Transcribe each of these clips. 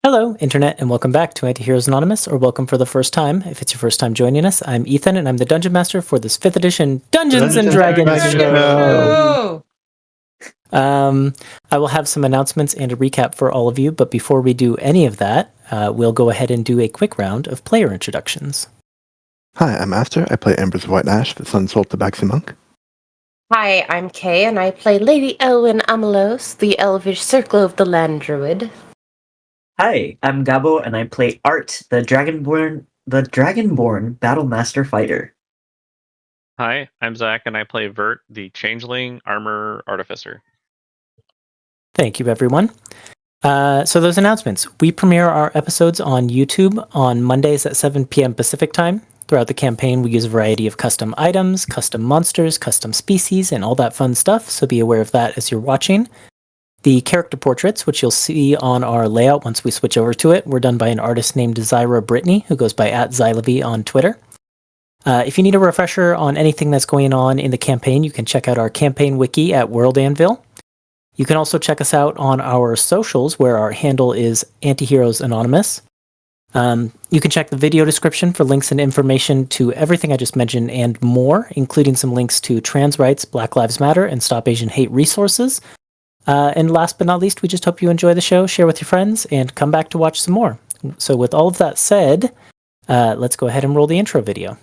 Hello, Internet, and welcome back to Antiheroes Anonymous, or welcome for the first time. If it's your first time joining us, I'm Ethan, and I'm the Dungeon Master for this 5th edition Dungeons and Dragons show. I will have some announcements and a recap for all of you, but before we do any of that, we'll go ahead and do a quick round of player introductions. Hi, I'm Aster. I play Embers of White Ash, the Sun-Salt Tabaxi Monk. Hi, I'm Kay, and I play Lady Elwyn Amelos, the Elvish Circle of the Land Druid. Hi, I'm Gabo, and I play Art, the Dragonborn Battlemaster Fighter. Hi, I'm Zach, and I play Vert, the Changeling Armor Artificer. Thank you, everyone. So those announcements. We premiere our episodes on YouTube on Mondays at 7 p.m. Pacific Time. Throughout the campaign, we use a variety of custom items, custom monsters, custom species, and all that fun stuff, so be aware of that as you're watching. The character portraits, which you'll see on our layout once we switch over to it, were done by an artist named Zyra Brittany, who goes by @Xylevy on Twitter. If you need a refresher on anything that's going on in the campaign, you can check out our campaign wiki at World Anvil. You can also check us out on our socials, where our handle is Antiheroes Anonymous. You can check the video description for links and information to everything I just mentioned and more, including some links to trans rights, Black Lives Matter, and Stop Asian Hate resources. And last but not least, we just hope you enjoy the show, share with your friends, and come back to watch some more. So with all of that said, let's go ahead and roll the intro video.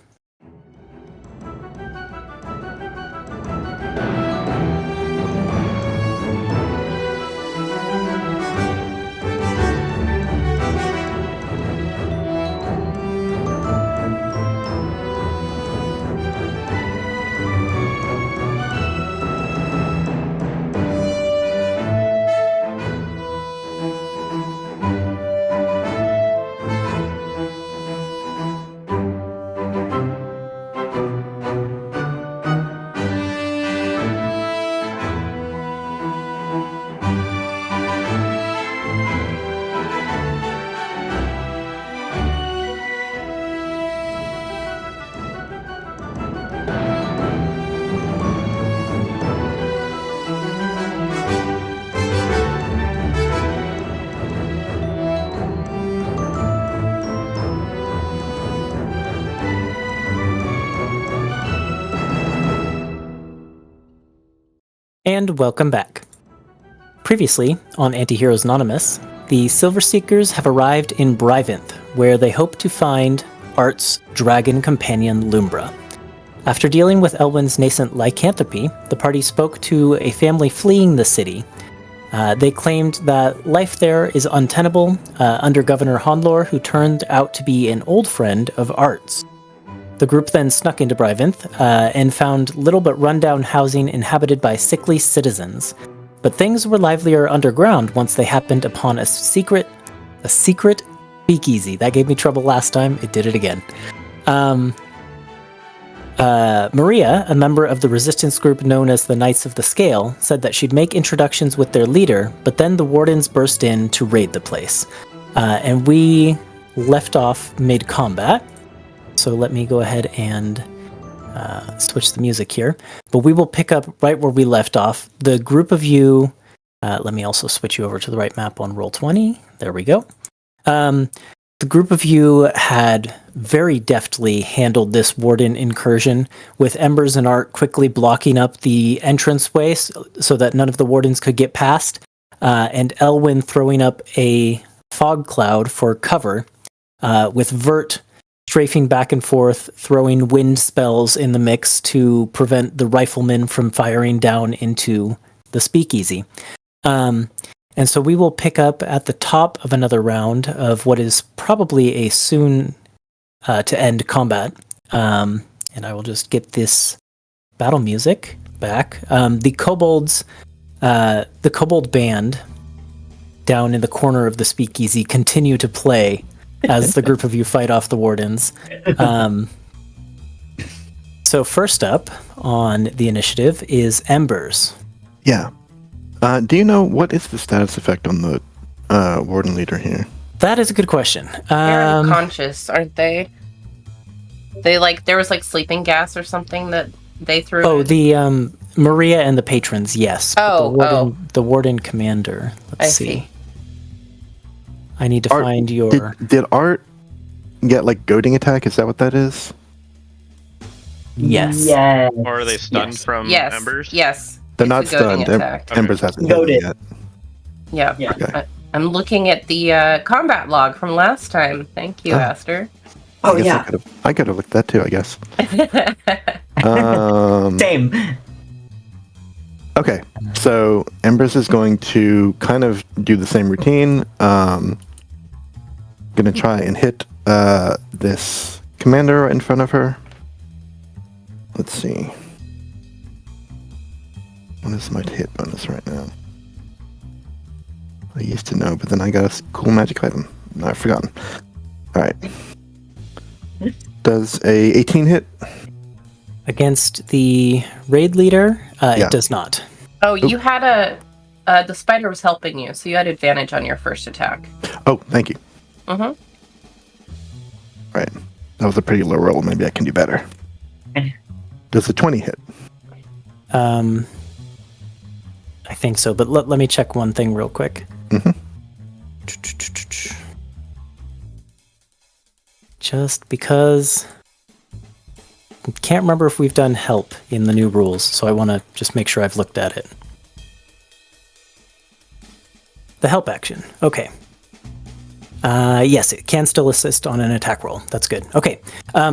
And welcome back. Previously, on Antiheroes Anonymous, the Silver Seekers have arrived in Bryvinth, where they hope to find Art's dragon companion Lumbra. After dealing with Elwyn's nascent lycanthropy, the party spoke to a family fleeing the city. They claimed that life there is untenable under Governor Honlor, who turned out to be an old friend of Art's. The group then snuck into Bryvinth and found little but rundown housing inhabited by sickly citizens. But things were livelier underground once they happened upon a secret speakeasy. That gave me trouble last time. It did it again. Maria, a member of the resistance group known as the Knights of the Scale, said that she'd make introductions with their leader, but then the Wardens burst in to raid the place. And we left off mid-combat. So let me go ahead and switch the music here. But we will pick up right where we left off. The group of you... let me also switch you over to the right map on Roll20. There we go. The group of you had very deftly handled this Warden incursion, with Embers and Art quickly blocking up the entranceway so that none of the Wardens could get past, and Elwyn throwing up a fog cloud for cover, with Vert strafing back and forth, throwing wind spells in the mix to prevent the riflemen from firing down into the speakeasy. And so we will pick up at the top of another round of what is probably a soon to end combat. And I will just get this battle music back. The kobold band down in the corner of the speakeasy continue to play as the group of you fight off the Wardens. So first up on the initiative is Embers. Yeah. Do you know what is the status effect on the Warden leader here? That is a good question. They're unconscious, aren't they? There was sleeping gas or something that they threw. Oh, the Maria and the patrons, yes. Oh, the Warden commander. Let's see. I need to Art, find your... Did Art get like goading attack? Is that what that is? Yes. Yes. Or are they stunned Yes. from Yes. embers? Yes. They're It's not a goading stunned. attack. Embers hasn't hit them Goaded. yet. Yeah. Yeah. Okay. I'm looking at the combat log from last time. Thank you, Oh. Aster. Oh I guess yeah. I could have looked that too. I guess. Same. Okay, so Embers is going to kind of do the same routine. Gonna try and hit this commander in front of her. Let's see. What is my hit bonus right now? I used to know, but then I got a cool magic item. No, I've forgotten. Alright. Does a 18 hit? Against the raid leader, Yeah. it does not. Oh, you had the spider was helping you, so you had advantage on your first attack. Oh, thank you. Mm-hmm. Right. That was a pretty low roll. Maybe I can do better. Does a 20 hit? I think so, but let me check one thing real quick. Mhm. Just because... Can't remember if we've done help in the new rules, so I want to just make sure I've looked at it. The help action. Okay. Yes, it can still assist on an attack roll. That's good. Okay.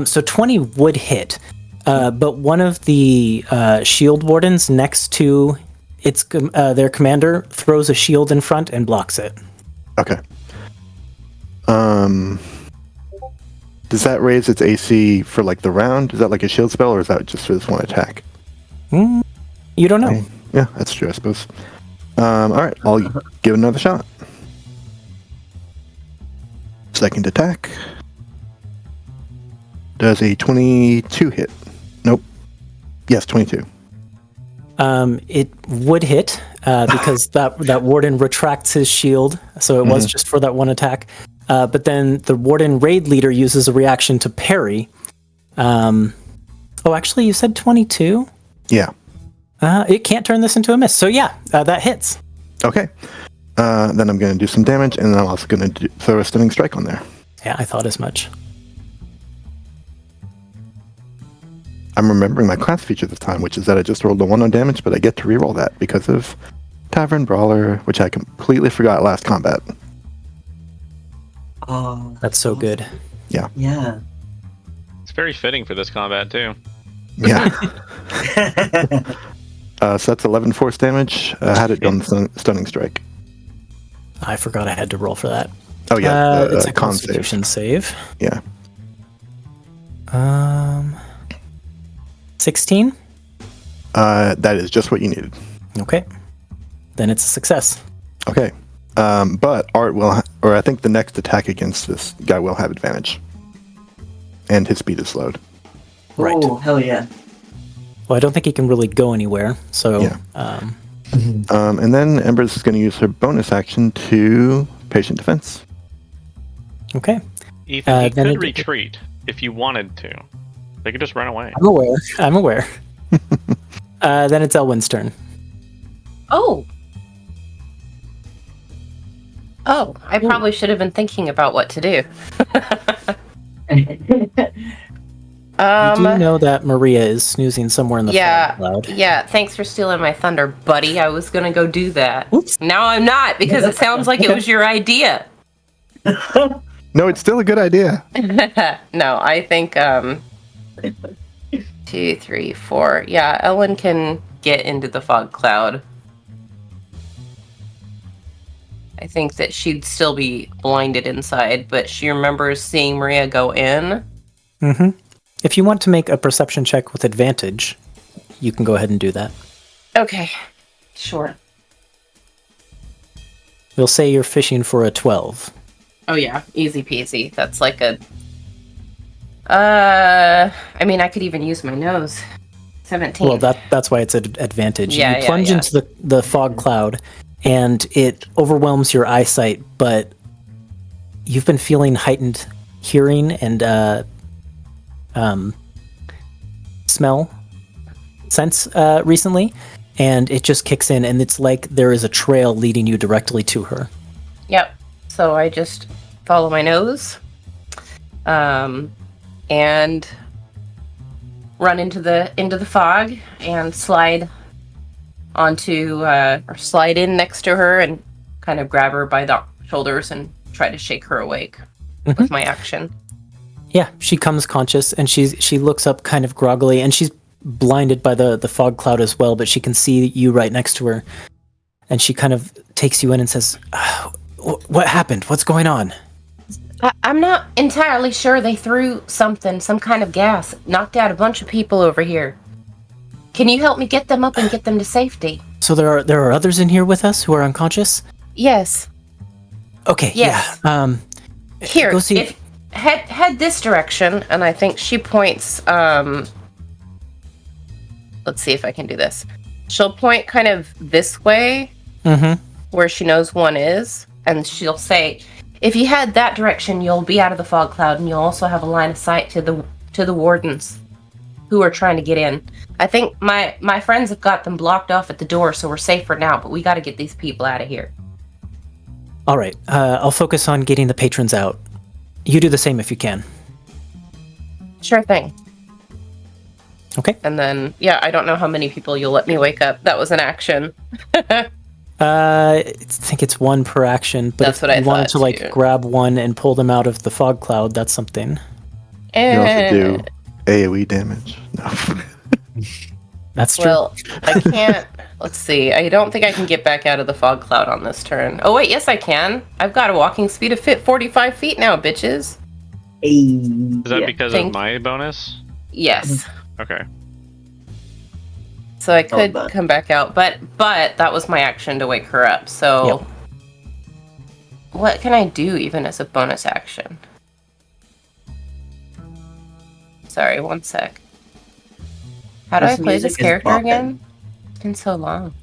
So 20 would hit, but one of the shield wardens next to its their commander throws a shield in front and blocks it. Okay. Does that raise its AC for like the round? Is that like a shield spell, or is that just for this one attack? You don't know. Yeah, that's true, I suppose. All right, I'll give it another shot. Second attack. Does a 22 hit? Nope. Yes, 22. It would hit because that warden retracts his shield, so it was just for that one attack. But then the warden raid leader uses a reaction to parry. Oh, actually, you said 22? Yeah. It can't turn this into a miss. So yeah, that hits. Okay. Then I'm going to do some damage, and then I'm also going to throw a stunning strike on there. Yeah, I thought as much. I'm remembering my class feature this time, which is that I just rolled a 1 on damage, but I get to reroll that because of Tavern Brawler, which I completely forgot last combat. Oh, That's so good. yeah. It's very fitting for this combat too. Yeah. So that's 11 force damage. Had it done stunning strike. I forgot I had to roll for that. Oh yeah, It's a con save. Constitution save. Yeah. 16? That is just what you needed. Okay. Then it's a success. Okay. But Art will, or I think the next attack against this guy will have advantage. And his speed is slowed. Right. Oh, hell yeah. Well, I don't think he can really go anywhere, so... Yeah. And then Embers is going to use her bonus action to Patient Defense. Okay. Ethan, he then could it- retreat if you wanted to. They could just run away. I'm aware. Then it's Elwyn's turn. Oh, I probably should have been thinking about what to do. You do know that Maria is snoozing somewhere in the Yeah, fog cloud. yeah. Thanks for stealing my thunder, buddy. I was gonna go do that. Oops. Now I'm not because it sounds like it was your idea. No, it's still a good idea. No, I think 2, 3, 4. Yeah, Ellen can get into the fog cloud. I think that she'd still be blinded inside, but she remembers seeing Maria go in. Mm-hmm. If you want to make a perception check with advantage, you can go ahead and do that. Okay, sure. We'll say you're fishing for a 12. Oh yeah, easy peasy. That's like a... I mean, I could even use my nose. 17. Well, that's why it's an advantage. Yeah, you plunge yeah. into the fog cloud, and it overwhelms your eyesight, but you've been feeling heightened hearing and sense recently, and it just kicks in, and it's like there is a trail leading you directly to her. Yep. So I just follow my nose, and run into the fog and slide onto or slide in next to her and kind of grab her by the shoulders and try to shake her awake with my action. Yeah, she comes conscious and she looks up kind of groggily, and she's blinded by the fog cloud as well, but she can see you right next to her. And she kind of takes you in and says, "What happened? What's going on?" I'm not entirely sure. They threw some kind of gas, knocked out a bunch of people over here. Can you help me get them up and get them to safety? So there are others in here with us who are unconscious? Yes. Okay, Yes. yeah. Here, go see. if head this direction, and I think she points. Let's see if I can do this. She'll point kind of this way, where she knows one is, and she'll say, "If you head that direction, you'll be out of the fog cloud, and you'll also have a line of sight to the Wardens, who are trying to get in. I think my friends have got them blocked off at the door, so we're safe for now. But we got to get these people out of here." All right, I'll focus on getting the patrons out. You do the same if you can. Sure thing. Okay. And then, yeah, I don't know how many people you'll let me wake up. That was an action. I think it's one per action, but That's if what I you wanted thought, to too. grab one and pull them out of the fog cloud, that's something. You also And, do AoE damage. No. That's true. well, I can't. Let's see. I don't think I can get back out of the fog cloud on this turn. Oh, wait, yes, I can. I've got a walking speed of 45 feet now, bitches. Is that Yeah. because Thank- of my bonus? Yes. Okay. So I could done. come back out, but that was my action to wake her up. So Yep. what can I do even as a bonus action? Sorry, one sec. How do This I play music this is character bopping. again? It's been so long.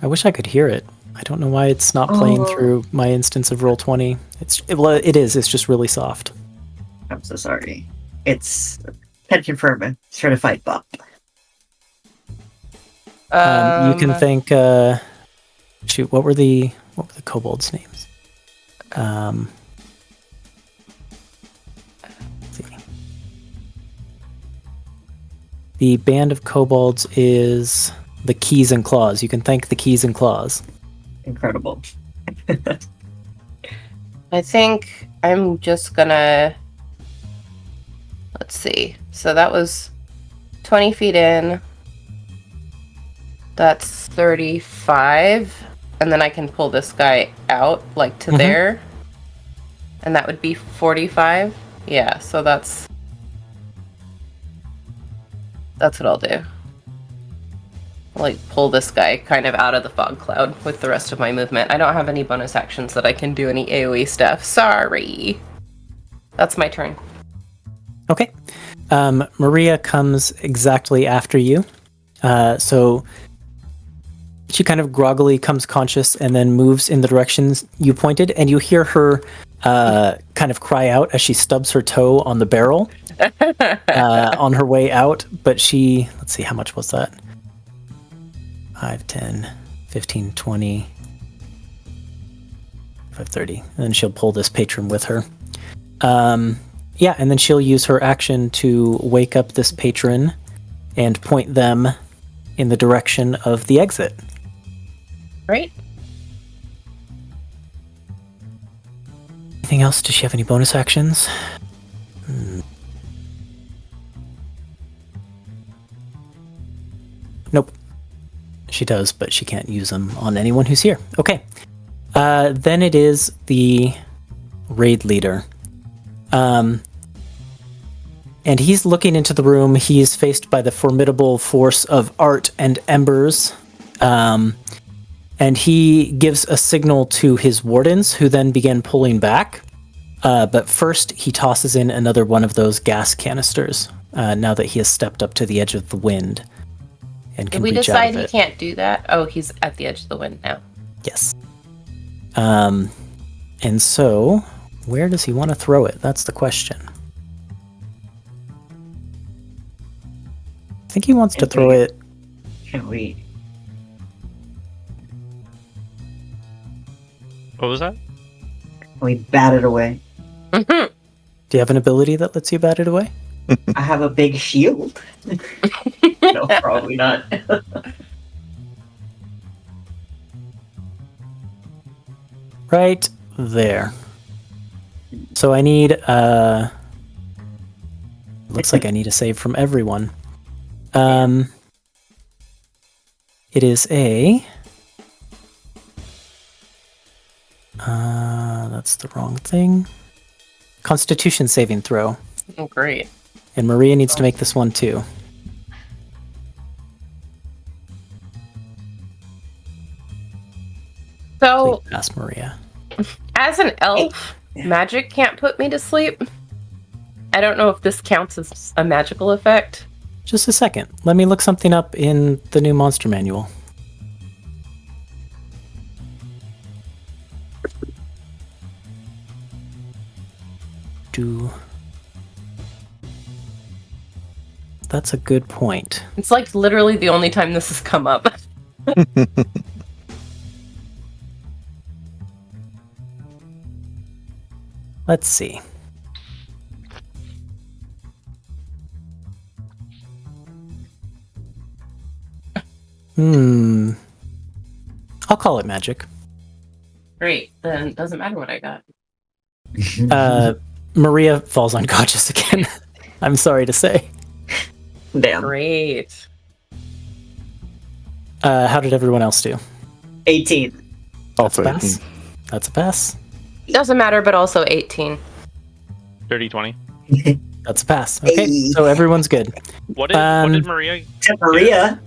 I wish I could hear it. I don't know why it's not playing Oh. through my instance of Roll20. It is. It's just really soft. I'm so sorry. It's can confirm it. Certified bop. You can thank. Shoot, what were the kobolds' names? Let's see. The band of kobolds is the Keys and Claws. You can thank the Keys and Claws. Incredible. I think I'm just gonna. Let's see. So that was 20 feet in. That's 35. And then I can pull this guy out, like to there. And that would be 45. Yeah, so that's what I'll do. Like, pull this guy kind of out of the fog cloud with the rest of my movement. I don't have any bonus actions that I can do any AoE stuff. Sorry. That's my turn. Okay. Maria comes exactly after you. So she kind of groggily comes conscious and then moves in the directions you pointed, and you hear her kind of cry out as she stubs her toe on the barrel on her way out. But she, let's see, how much was that? 5, 10, 15, 20, 530. And then she'll pull this patron with her. Yeah, and then she'll use her action to wake up this patron and point them in the direction of the exit. Right? Anything else? Does she have any bonus actions? Nope. She does, but she can't use them on anyone who's here. Okay. Then it is the raid leader. And he's looking into the room. He is faced by the formidable force of Art and Embers. And he gives a signal to his wardens, who then begin pulling back. But first, he tosses in another one of those gas canisters, now that he has stepped up to the edge of the wind and Did can we reach out decide of he it. can't do that? Oh, he's at the edge of the wind now. Yes. And so, where does he want to throw it? That's the question. I think he wants to throw it. Can't wait. What was that? We bat it away. Mhm. Do you have an ability that lets you bat it away? I have a big shield. No, probably not. Right there. So I need looks like I need a save from everyone. It is a that's the wrong thing. Constitution saving throw. Oh, great. And Maria needs to make this one too. So, Please pass, Maria. as an elf, magic can't put me to sleep. I don't know if this counts as a magical effect. Just a second. Let me look something up in the new monster manual. That's a good point. It's like literally the only time this has come up. Let's see. I'll call it magic. Great. Then it doesn't matter what I got. Maria falls unconscious again. I'm sorry to say. Damn. Great. How did everyone else do? 18. Also Pass. 18. That's a pass. Doesn't matter, but also 18. Dirty 20. That's a pass. Okay, Hey. so everyone's good. What did Maria? Except Maria.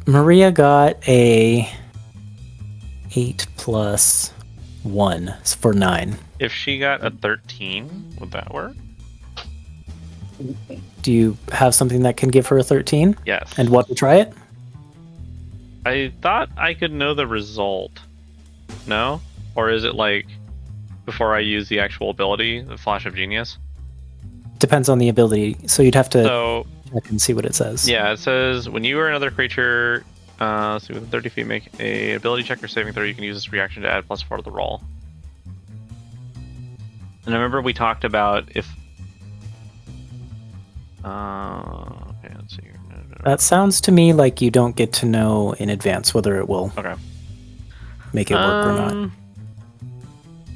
Maria got a 8 plus 1 for 9. If she got a 13, would that work? Do you have something that can give her a 13? Yes. And what to try it? I thought I could know the result. No? Or is it like before I use the actual ability, the Flash of Genius? Depends on the ability, so you'd have to So check and see what it says. yeah, it says when you or another creature, so within 30 feet, make a ability check or saving throw. You can use this reaction to add +4 to the roll. And I remember we talked about if. Okay, let's see here. That sounds to me like you don't get to know in advance whether it will Okay. make it work or not.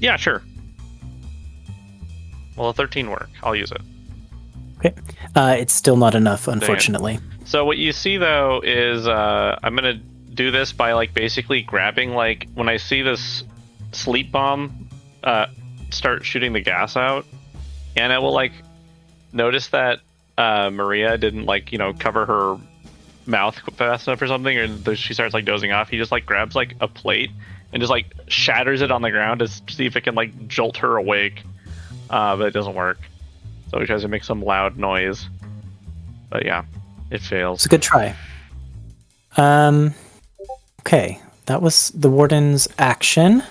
Yeah, sure. Will a 13 work? I'll use it. Okay. It's still not enough, unfortunately. So what you see though is I'm gonna do this by like basically grabbing like when I see this sleep bomb start shooting the gas out, and I will like notice that Maria didn't like cover her mouth fast enough or something, or she starts like dozing off. He just like grabs like a plate and just like shatters it on the ground to see if it can like jolt her awake, but it doesn't work. So he tries to make some loud noise, but yeah, it fails. It's a good try. Okay, that was the Warden's action.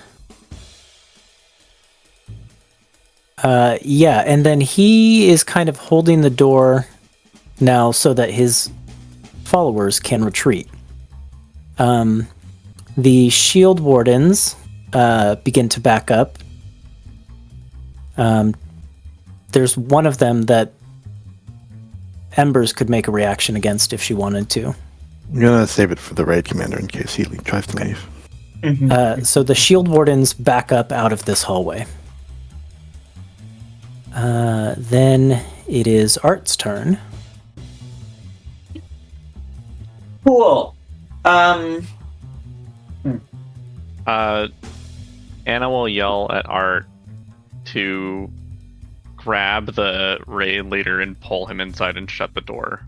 Yeah, and then he is kind of holding the door now so that his followers can retreat. The shield wardens begin to back up. There's one of them that Embers could make a reaction against if she wanted to. I'm gonna save it for the raid commander in case he tries to leave. So the shield wardens back up out of this hallway. Then it is Art's turn. Cool. Anna will yell at Art to grab the raid leader and pull him inside and shut the door.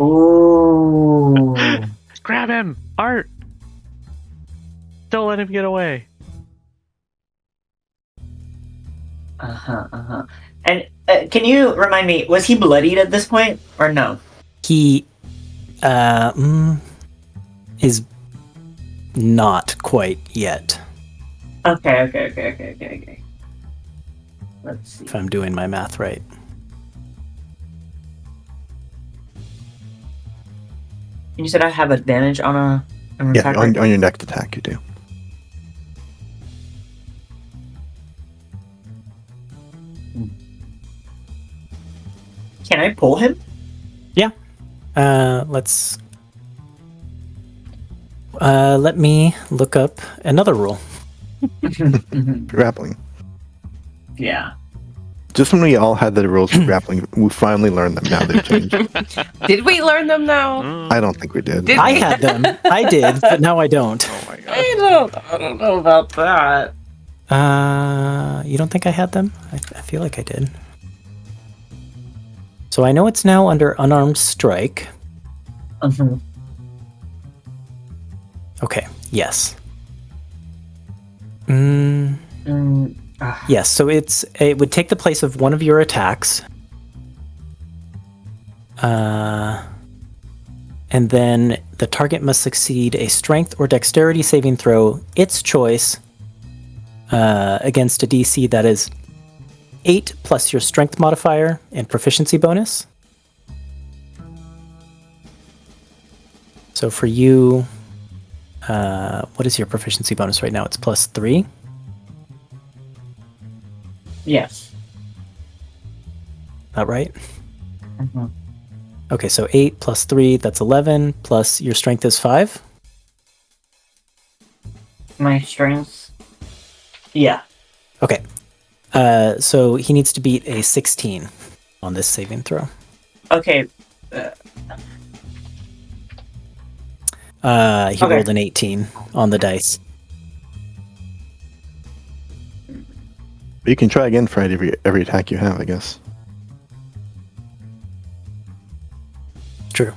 Ooh. Grab him, Art! Don't let him get away. And can you remind me, was he bloodied at this point or no? He is not quite yet, Okay. Let's see. if I'm doing my math right. You said I have advantage on a Yeah, on your next attack you do. Can I pull him? Yeah. Let me look up another rule. Grappling. Yeah. Just when we all had the rules for grappling, we finally learned them. Now they've changed. Did we learn them now? I don't think we did. Did I we? had them. I did, but now I don't. Oh my god. I don't know about that. You don't think I had them? I feel like I did. So I know it's now under unarmed strike. Okay. Yes. Yes. So it would take the place of one of your attacks. And then the target must succeed a strength or dexterity saving throw, its choice, against a DC that is 8 plus your strength modifier and proficiency bonus. So for you, what is your proficiency bonus right now? It's +3. Yes. That right? Okay, so 8 plus 3, that's 11, plus your strength is 5. My strength. Yeah. Okay. So he needs to beat a 16 on this saving throw. Okay. He rolled an 18 on the dice. But you can try again for every attack you have, I guess. True.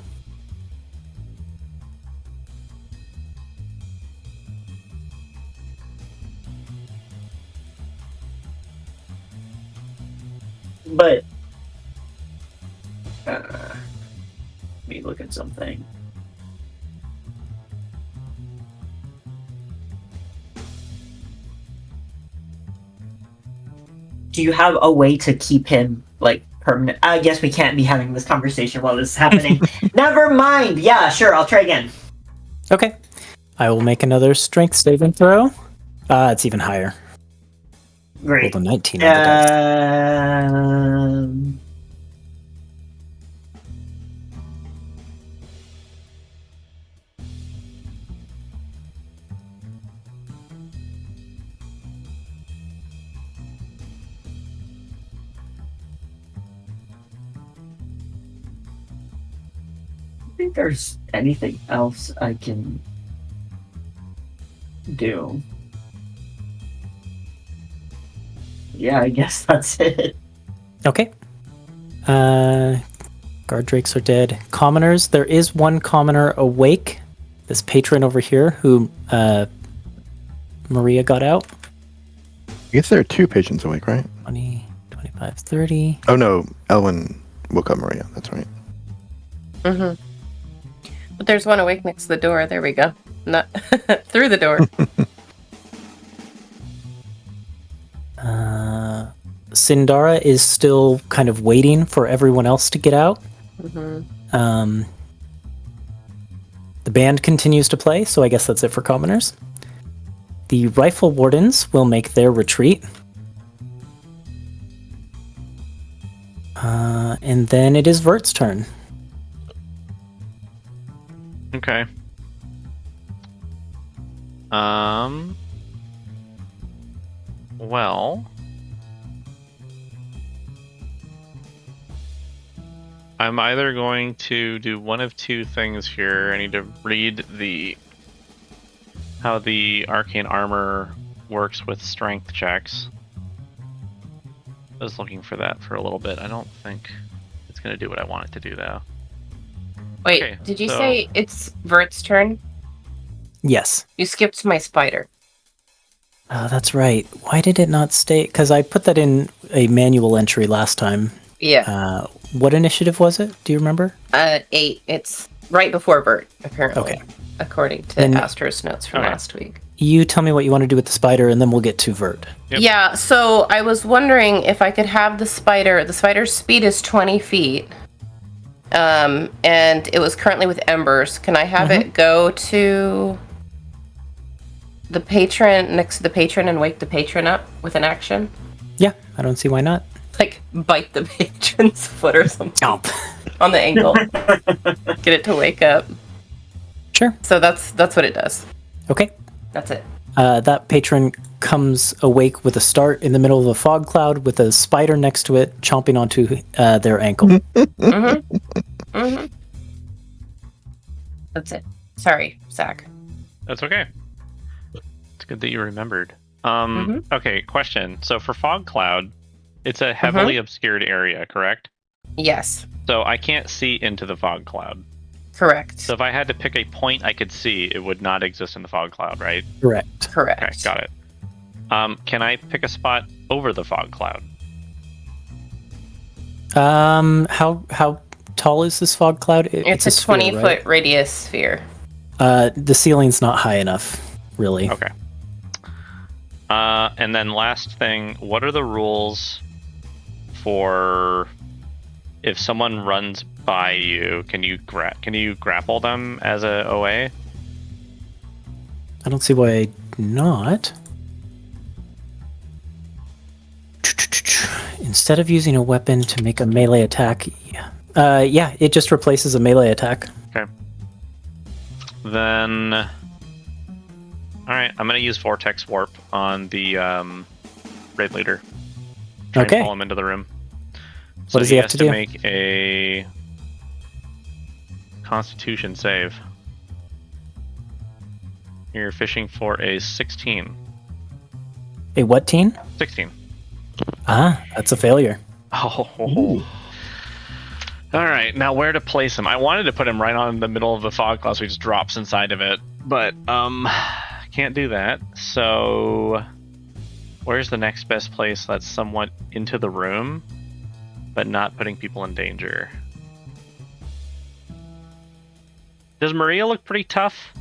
But let me look at something. Do you have a way to keep him like permanent? I guess we can't be having this conversation while this is happening. Never mind. Yeah, sure. I'll try again. Okay. I will make another strength saving throw. It's even higher. Great. Rolled a 19 on the dice. I think there's anything else I can do. Yeah, I guess that's it. Okay. Guard drakes are dead. Commoners. There is one commoner awake. This patron over here who Maria got out. I guess there are 2 patients awake, right? 20, 25, 30. Oh no, Elwin woke up Maria. That's right. Mm-hmm. But there's one awake next to the door. There we go. Not through the door. Sindara is still kind of waiting for everyone else to get out. Mm-hmm. The band continues to play, so I guess that's it for commoners. The rifle wardens will make their retreat. And then it is Vert's turn. Okay. Well, I'm either going to do one of 2 things here. I need to read how the arcane armor works with strength checks. I was looking for that for a little bit. I don't think it's going to do what I want it to do, though. Wait, Okay, did you so- say it's Vert's turn? Yes. You skipped my spider. That's right. Why did it not state? Because I put that in a manual entry last time. Yeah. What initiative was it? Do you remember? 8. It's right before Vert, apparently. Okay. According to Then- Astro's notes from Okay. last week. You tell me what you want to do with the spider, and then we'll get to Vert. Yep. Yeah, so I was wondering if I could have the spider. The spider's speed is 20 feet. And it was currently with Embers. Can I have it go to the patron, next to the patron, and wake the patron up with an action? Yeah, I don't see why not. Like, bite the patron's foot or something. Jump. On the ankle. Get it to wake up. Sure. So that's what it does. Okay. That's it. That patron comes awake with a start in the middle of a fog cloud with a spider next to it chomping onto their ankle. That's it. Sorry, Zach. That's okay. It's good that you remembered. Okay, question. So for fog cloud, it's a heavily obscured area, correct? Yes. So I can't see into the fog cloud. Correct. So if I had to pick a point I could see, it would not exist in the fog cloud, right? Correct. Correct. Okay, got it. Can I pick a spot over the fog cloud? How tall is this fog cloud? It's a sphere, 20-foot right? radius sphere. The ceiling's not high enough, really. Okay. And then last thing, what are the rules for if someone runs by you? Can you grapple them as a OA? I don't see why not. Instead of using a weapon to make a melee attack, yeah, it just replaces a melee attack. Okay. Then, all right, I'm gonna use Vortex Warp on the raid leader. Try and pull him into the room. So what does he have to do? Make a Constitution save. You're fishing for a 16. A what teen? 16. Ah, that's a failure. Oh. Ooh. All right, now where to place him? I wanted to put him right on the middle of the fog cloud so he just drops inside of it, but can't do that. So where's the next best place that's somewhat into the room, but not putting people in danger? Does Maria look pretty tough?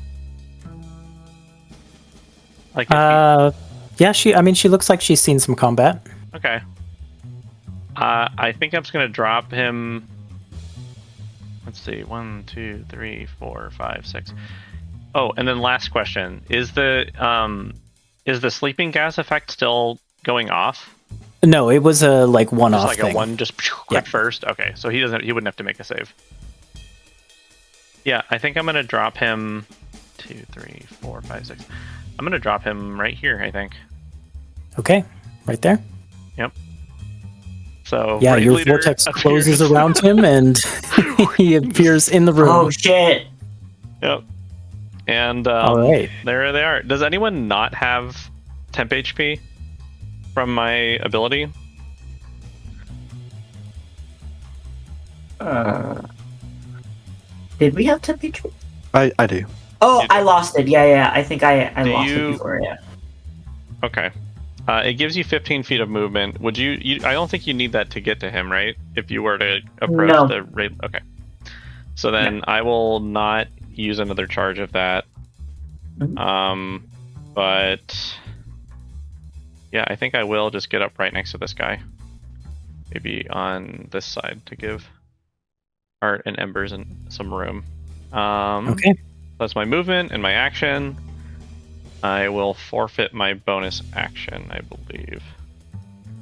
Like, yeah, she looks like she's seen some combat. okay. I think I'm just gonna drop him. Let's see, 1, 2, 3, 4, 5, 6. Oh, and then last question: is the sleeping gas effect still going off? No, it was a one-off Just like thing. a one, just quick first. Okay, so he wouldn't have to make a save. Yeah, I think I'm gonna drop him. 2, 3, 4, 5, 6. I'm gonna drop him right here, I think. Okay, right there. Yep. So yeah, raid your leader vortex appears. closes around him, and he appears in the room. Oh shit! Yep. And All right. there they are. Does anyone not have temp HP from my ability? Did we have temperature? I do. Oh, You do. I lost it. Yeah. I think I Do lost you- it before. Yeah. Okay. It gives you 15 feet of movement. Would you? I don't think you need that to get to him, right? If you were to approach No. the raid. Okay. So then I will not use another charge of that. Mhm. But yeah, I think I will just get up right next to this guy. Maybe on this side to give Art and Embers and some room. Okay. That's my movement and my action. I will forfeit my bonus action, I believe.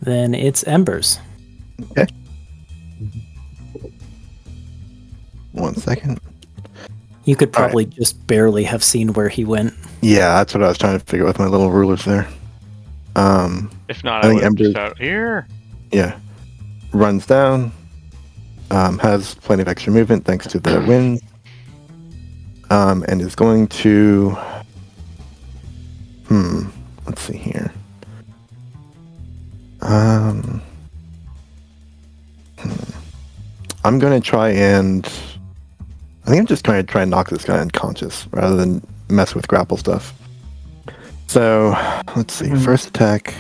Then it's Embers. Okay. 1 second. You could probably just barely have seen where he went. Yeah, that's what I was trying to figure out with my little rulers there. If not, I I think would have just Embers- out here. Yeah. Runs down. Has plenty of extra movement thanks to the wind. And is going to... Let's see here. I'm going to try and... I think I'm just going to try and knock this guy unconscious rather than mess with grapple stuff. So, let's see. First attack.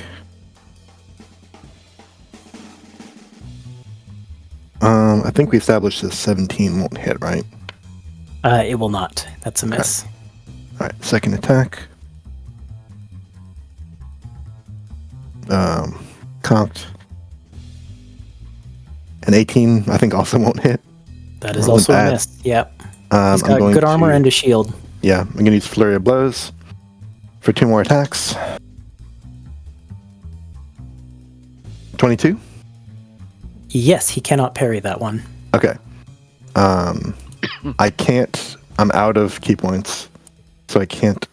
I think we established this 17 won't hit, right? It will not. That's a miss. Alright, second attack. Cocked. An 18, I think also won't hit. That is Rolling also a bad. miss. Yep. I'm He's got going good armor to- and a shield. Yeah, I'm going to use Flurry of Blows for 2 more attacks. 22? Yes, he cannot parry that one. Okay. I can't. I'm out of key points, so I can't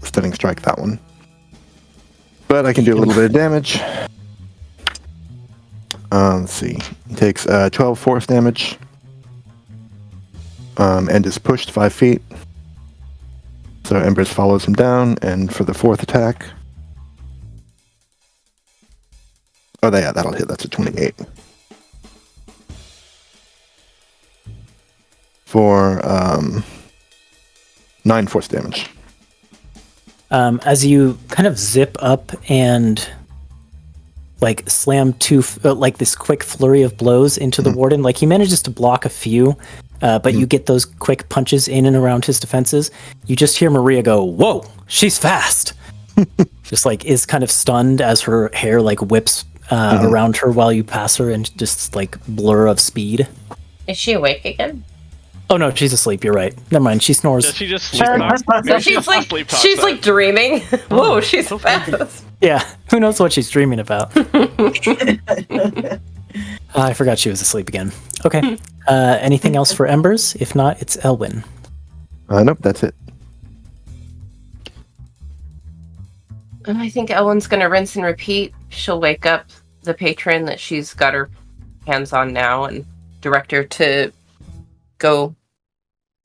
stunning strike that one. But I can do a little bit of damage. Let's see. He takes 12 force damage, and is pushed 5 feet. So Embers follows him down, and for the 4th attack. Oh, yeah, that'll hit. That's a 28. For 9 force damage. As you kind of zip up and like slam like this quick flurry of blows into the warden, like he manages to block a few, but you get those quick punches in and around his defenses. You just hear Maria go, "Whoa, she's fast!" Just like is kind of stunned as her hair like whips around her while you pass her, and just like blur of speed. Is she awake again? Oh no, she's asleep. You're right. Never mind. She snores. Does she just sleep talk? No, she's like dreaming. Whoa, she's fast. Yeah, who knows what she's dreaming about? I forgot she was asleep again. Okay. Anything else for Embers? If not, it's Elwyn. Nope, that's it. I think Elwyn's gonna rinse and repeat. She'll wake up the patron that she's got her hands on now and direct her to go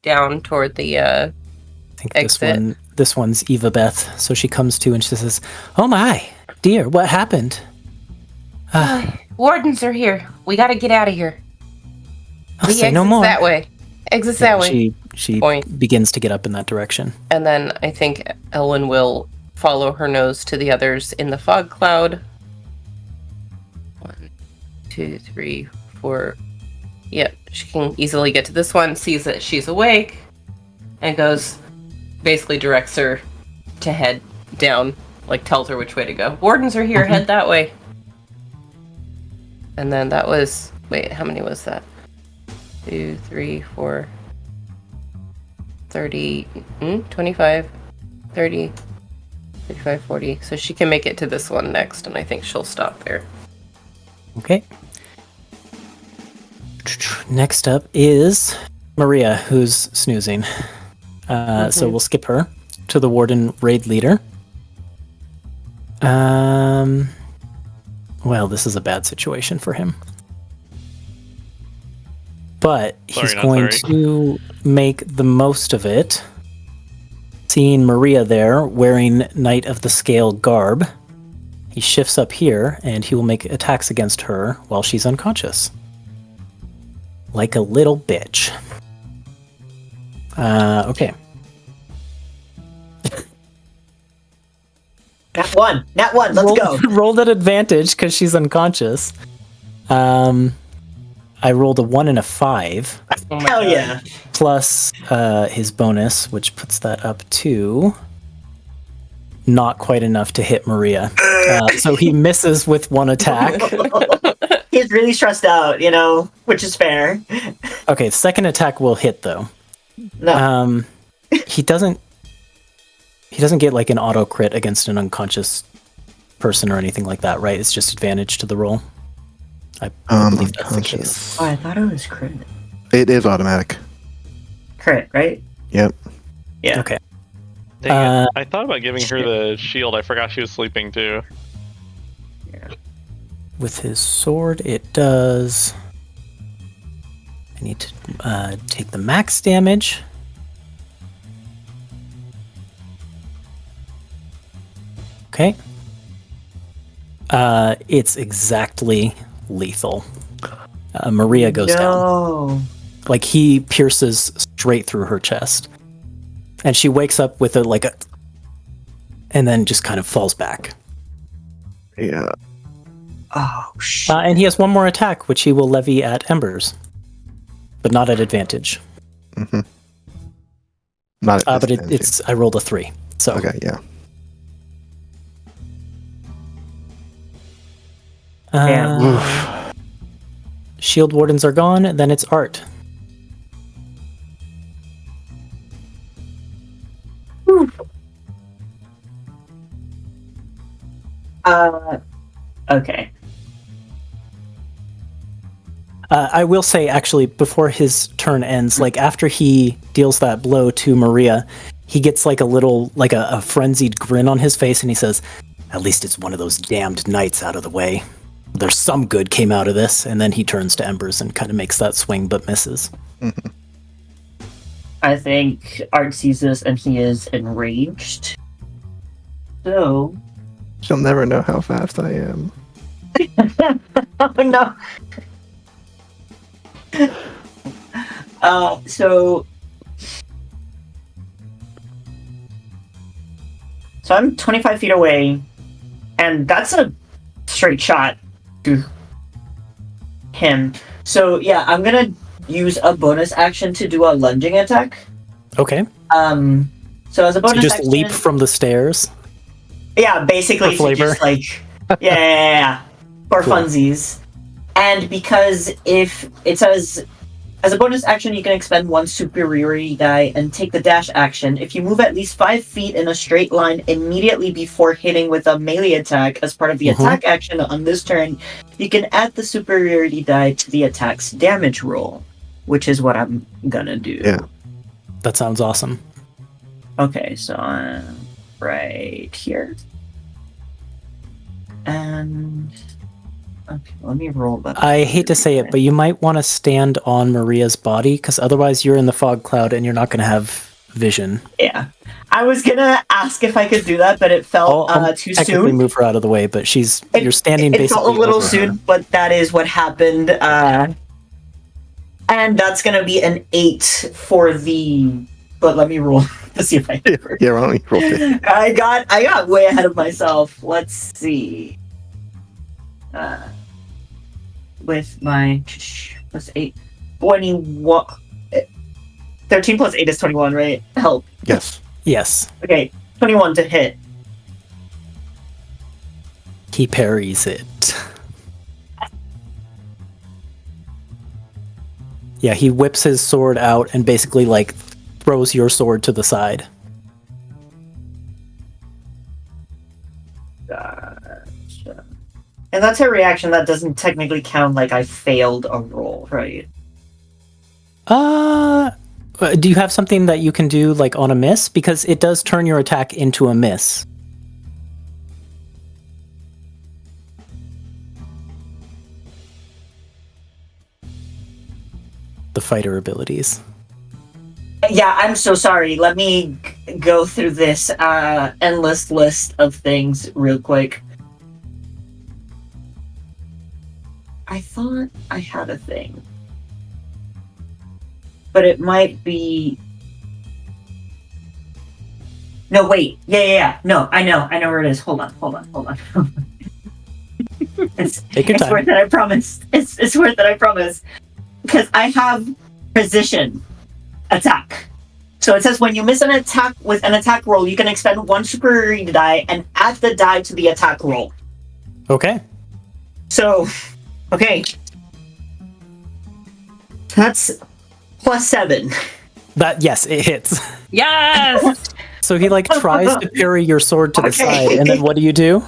down toward the I think exit. this one's Eva Beth. So she comes to and she says, "Oh my, dear, what happened?" Wardens are here. We gotta get out of here. I'll say no more. That way. Exits that way. She Point. begins to get up in that direction. And then I think Elwyn will follow her nose to the others in the fog cloud. 1, 2, 3, 4. Yep, she can easily get to this one, sees that she's awake, and basically directs her to head down, like tells her which way to go. Wardens are here, head that way. And then that was, wait, how many was that? 2, 3, 4, 30, 25, 30, 35, 40. So she can make it to this one next, and I think she'll stop there. Okay. Next up is Maria, who's snoozing. So we'll skip her to the Warden raid leader. Well, this is a bad situation for him. But he's going to make the most of it. Seeing Maria there wearing Knight of the Scale garb, he shifts up here and he will make attacks against her while she's unconscious. Like a little bitch. Okay. Nat one, let's go. Rolled at advantage because she's unconscious. I rolled a 1 and a 5. Oh my Hell God. yeah. Plus his bonus, which puts that up to not quite enough to hit Maria. So he misses with 1 attack. He's really stressed out, which is fair. Okay, second attack will hit though. No. He doesn't get like an auto crit against an unconscious person or anything like that, right? It's just advantage to the roll. I believe that's the case. Oh, I thought it was crit. It is automatic. Crit, right? Yep. Yeah. Okay. Dang it. I thought about giving her the shield. I forgot she was sleeping too. With his sword, it does. I need to take the max damage. Okay. It's exactly lethal. Maria goes down. Like he pierces straight through her chest. And she wakes up with and then just kind of falls back. Yeah. Oh, shit. And he has 1 more attack, which he will levy at Embers. But not at advantage. Mm-hmm. Not at But it's I rolled a 3. So Okay, yeah. shield wardens are gone, then it's Art. Okay. I will say, actually, before his turn ends, like after he deals that blow to Maria, he gets like a little, like a frenzied grin on his face, and he says, "At least it's one of those damned knights out of the way. There's some good came out of this." And then he turns to Embers and kind of makes that swing, but misses. I think Art sees this and he is enraged. So. She'll never know how fast I am. Oh no. So I'm 25 feet away, and that's a straight shot to him. So yeah, I'm gonna use a bonus action to do a lunging attack. Okay. So as a bonus So you just action, leap from the stairs? yeah, basically For to just flavor. like yeah, for Cool. funsies. And because if it says as a bonus action, you can expend 1 superiority die and take the dash action. If you move at least 5 feet in a straight line immediately before hitting with a melee attack as part of the attack action on this turn, you can add the superiority die to the attack's damage roll, which is what I'm gonna do. Yeah. That sounds awesome. Okay, so I'm right here. And okay, let me roll that. I hate to say it, but you might want to stand on Maria's body, because otherwise you're in the fog cloud and you're not going to have vision. Yeah. I was gonna ask if I could do that, but it felt I'll too technically soon. move her out of the way, but you're standing It basically felt a little over soon, her. but that is what happened. And that's gonna be an 8 for the. But let me roll to see if I. Yeah, why don't you roll it? I got way ahead of myself. Let's see. With my plus 8, 21. 13 plus 8 is 21, right? Help. Yes. Yes. Okay, 21 to hit. He parries it. Yeah, he whips his sword out and basically like throws your sword to the side. Gotcha. And that's a reaction that doesn't technically count like I failed a roll, right? Do you have something that you can do like on a miss? Because it does turn your attack into a miss. The fighter abilities. Yeah, I'm so sorry. Let me go through this endless list of things real quick. I thought I had a thing. But it might be... No, wait. Yeah. No, I know where it is. Hold on. Take your It's time. worth it, I promise. It's worth it, I promise. Because I have precision attack. So it says when you miss an attack with an attack roll, you can expend 1 superiority die and add the die to the attack roll. Okay. So, okay. That's plus 7. Yes, it hits. Yes! So he like tries to parry your sword to the Okay. side, and then what do?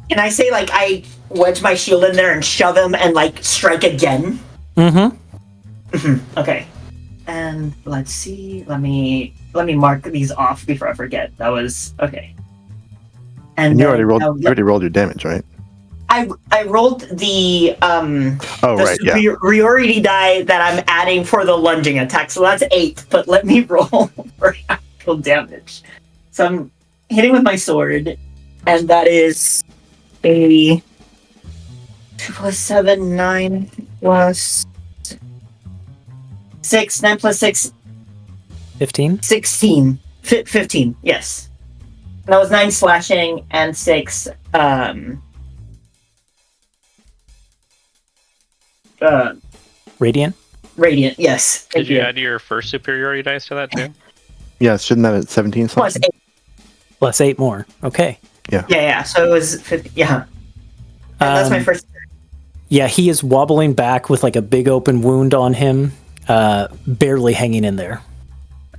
Can I say like I wedge my shield in there and shove him and like strike again? Mm-hmm. Okay. And let's see. Let me mark these off before I forget. That was okay. And you then, already rolled your damage, right? I rolled the right, yeah. superiority die that I'm adding for the lunging attack. So that's 8, but let me roll for actual damage. So I'm hitting with my sword, and that is a 2 plus 7, 9 plus 6, 9 plus 6, 15? 16. 15, yes. And that was 9 slashing and 6 Radiant? radiant, yes. Did Thank you add your first superiority dice to that too? Yeah, shouldn't that have 17 Plus something? 8. Plus 8 more. Okay. Yeah. So it was 50. Yeah. And that's my first. Yeah, he is wobbling back with like a big open wound on him, barely hanging in there.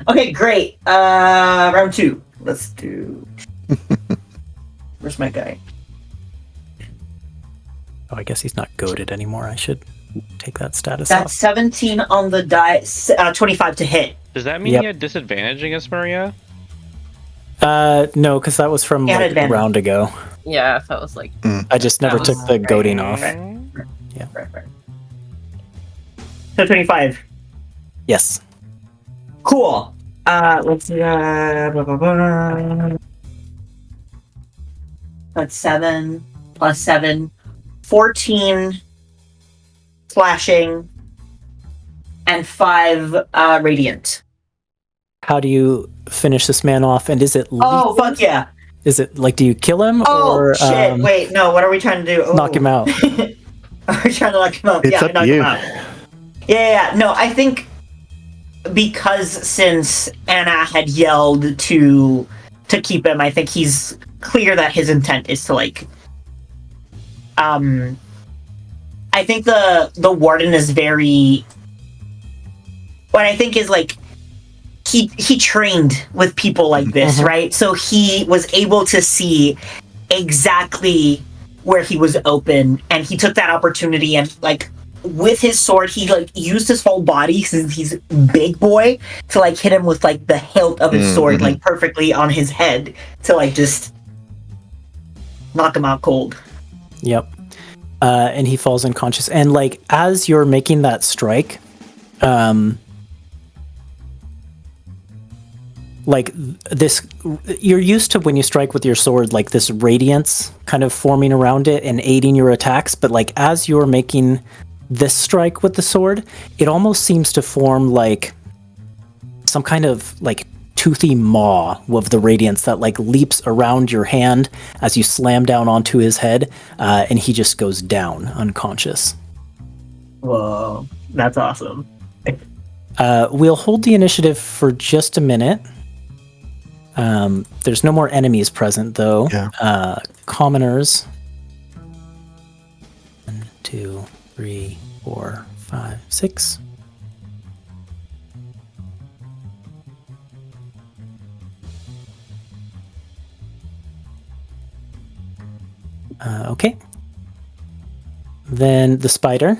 Okay, great. Round 2. Let's do. Where's my guy? Oh, I guess he's not goaded anymore. I should take that status That's off. 17 on the die. 25 to hit. Does that mean Yep. you had disadvantage against Maria? No, because that was from And like a advantage. round ago. Yeah, so it was like I just never That took was the goading off. Right. So 25. Yes. Cool. Let's see. Blah, blah, blah. That's 7 plus 7. 14 slashing and 5 radiant. How do you finish this man off? And is it Oh, fuck yeah. Is it like, do you kill him Oh, or shit. Wait, no. What are we trying to do? Oh. knock him out? Are we trying to knock him out? It's yeah, up to knock you. him out. Yeah. No, I think because since Anna had yelled to keep him, I think he's clear that his intent is to like. I think the warden is very. What I think is like. He trained with people like this, right? So he was able to see exactly where he was open, and he took that opportunity and like with his sword, he like used his whole body since he's big boy to like hit him with like the hilt of his sword like perfectly on his head to like just knock him out cold. Yep. And he falls unconscious. And like as you're making that strike, like this, you're used to when you strike with your sword, like this radiance kind of forming around it and aiding your attacks. But like as you're making this strike with the sword, it almost seems to form like some kind of like toothy maw of the radiance that like leaps around your hand as you slam down onto his head, and he just goes down unconscious. Whoa, that's awesome. We'll hold the initiative for just a minute. There's no more enemies present, though. Yeah. Commoners. 1, 2, 3, 4, 5, 6. Okay. Then the spider.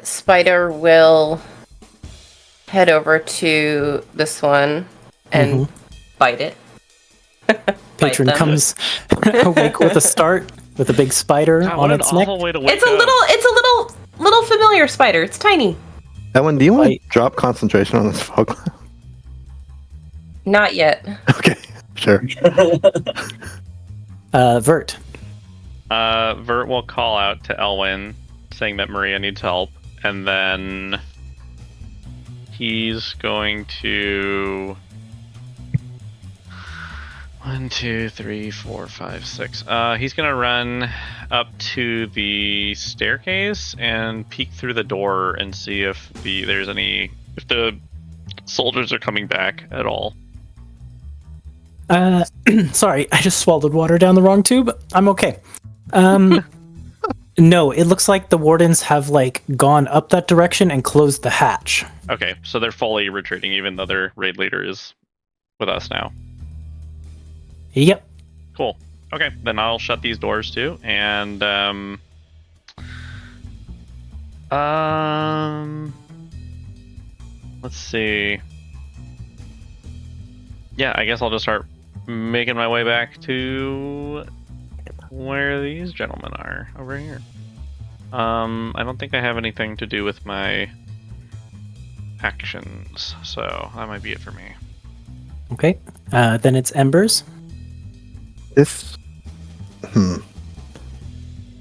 Spider will head over to this one and bite it. Patron them. comes awake with a start with a big spider God, on what an its neck. awful way to wake It's a up. little familiar spider. It's tiny. Ewan, do you want to Right. drop concentration on this fog cloud? Not yet. Okay, sure. Vert. Vert will call out to Elwyn, saying that Maria needs help, and then he's going to 1, 2, 3, 4, 5, 6. He's gonna run up to the staircase and peek through the door and see if if the soldiers are coming back at all. Sorry, I just swallowed water down the wrong tube. I'm okay. No, it looks like the wardens have like gone up that direction and closed the hatch. Okay, so they're fully retreating, even though their raid leader is with us now. Yep. Cool. Okay, then I'll shut these doors too, and let's see. Yeah, I guess I'll just start making my way back to where these gentlemen are over here. I don't think I have anything to do with my actions, so that might be it for me. Okay. Then it's Embers. This.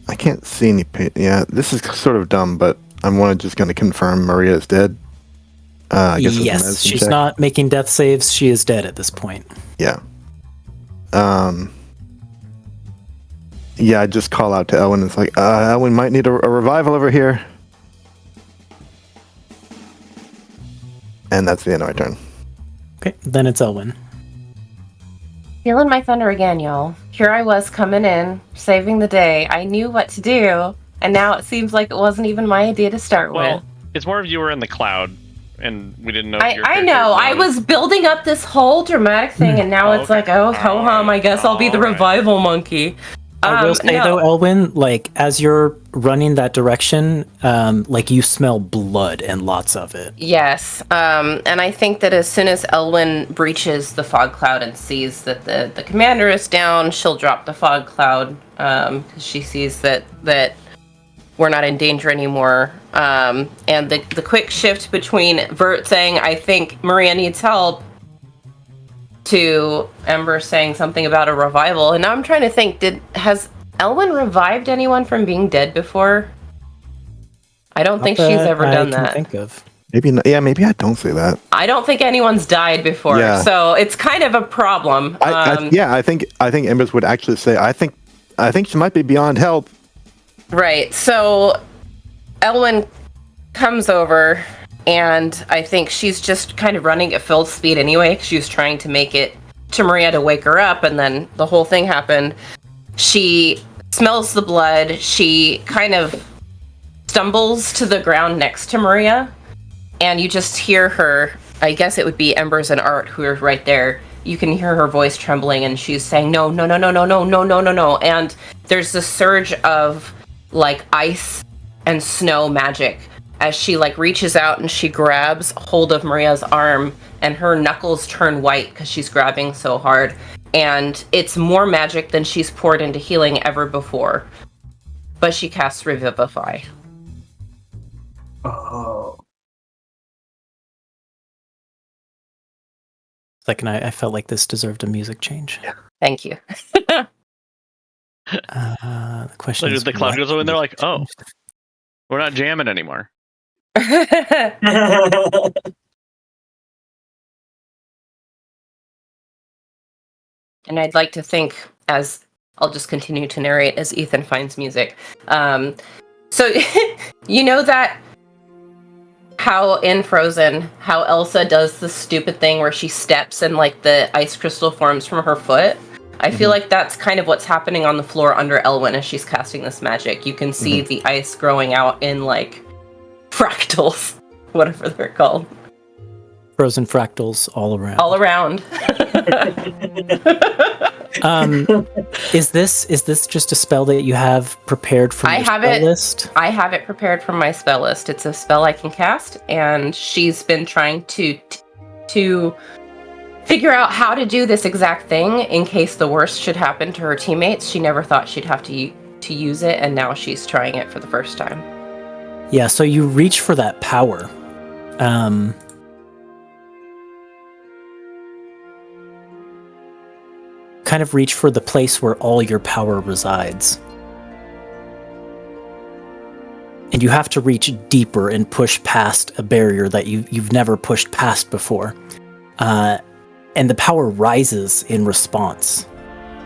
I can't see any. Yeah, this is sort of dumb, but I'm just going to confirm Maria is dead. I guess it's a Yes, medicine she's check. not making death saves. She is dead at this point. Yeah. Yeah, I just call out to Elwyn. It's like, Elwyn might need a revival over here. And that's the end of my turn. Okay. Then it's Elwyn. Feeling my thunder again, y'all. Here I was coming in, saving the day. I knew what to do, and now it seems like it wasn't even my idea to start Well, with. it's more of you were in the cloud, and we didn't know. If your I character know. I knows. was building up this whole dramatic thing, and now it's like, oh, ho hum. I guess I'll be the revival monkey. I will say though, Elwyn, like as you're running that direction, like you smell blood and lots of it. Yes, and I think that as soon as Elwyn breaches the fog cloud and sees that the commander is down, she'll drop the fog cloud because she sees that we're not in danger anymore. And the quick shift between Vert saying, "I think Maria needs help," to Ember saying something about a revival. And now I'm trying to think, has Elwyn revived anyone from being dead before? I don't think she's ever done that. Think of. Maybe not. Yeah, maybe I don't say that. I don't think anyone's died before, so it's kind of a problem. I think Embers would actually say, I think she might be beyond help. Right. So Elwyn comes over, and I think she's just kind of running at full speed anyway. She was trying to make it to Maria to wake her up, and then the whole thing happened. She smells the blood. She kind of stumbles to the ground next to Maria, and you just hear her. I guess it would be Embers and Art who are right there. You can hear her voice trembling, and she's saying, no, no, no, no, no, no, no, no, no, no. And there's this surge of like ice and snow magic as she like reaches out and she grabs hold of Maria's arm, and her knuckles turn white because she's grabbing so hard. And it's more magic than she's poured into healing ever before. But she casts Revivify. Oh. Like, and I felt like this deserved a music change. Yeah. Thank you. The question So is, the cloud what goes away, and they're like, music "Oh, changed? we're not jamming anymore." And I'd like to think, as I'll just continue to narrate as Ethan finds music. So you know that how in Frozen, how Elsa does the stupid thing where she steps and like the ice crystal forms from her foot? I feel like that's kind of what's happening on the floor under Elwyn as she's casting this magic. You can see the ice growing out in like fractals, whatever they're called. Frozen fractals all around. All around. Is this just a spell that you have prepared from your spell list? I have it prepared from my spell list. It's a spell I can cast, and she's been trying to figure out how to do this exact thing in case the worst should happen to her teammates. She never thought she'd have to use it, and now she's trying it for the first time. Yeah, so you reach for that power. Kind of reach for the place where all your power resides. And you have to reach deeper and push past a barrier that you've never pushed past before. And the power rises in response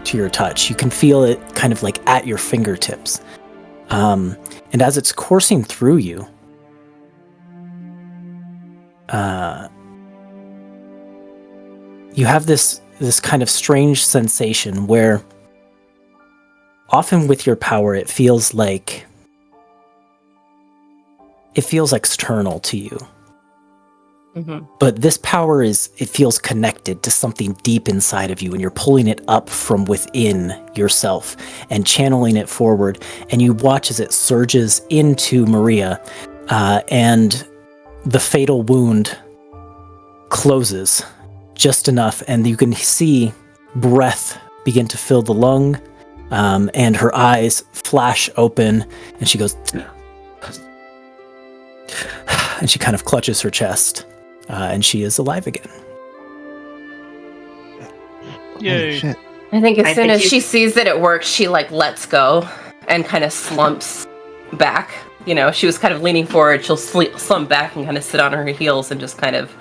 to your touch. You can feel it kind of like at your fingertips. And as it's coursing through you, you have this kind of strange sensation where often with your power it feels external to you. But this power it feels connected to something deep inside of you, and you're pulling it up from within yourself and channeling it forward, and you watch as it surges into Maria, and the fatal wound closes just enough, and you can see breath begin to fill the lung, and her eyes flash open, and she goes, and she kind of clutches her chest, and she is alive again. Yay! Shit. I think as soon as she sees that it works, she like lets go and kind of slumps back. You know, she was kind of leaning forward. She'll slump back and kind of sit on her heels and just kind of.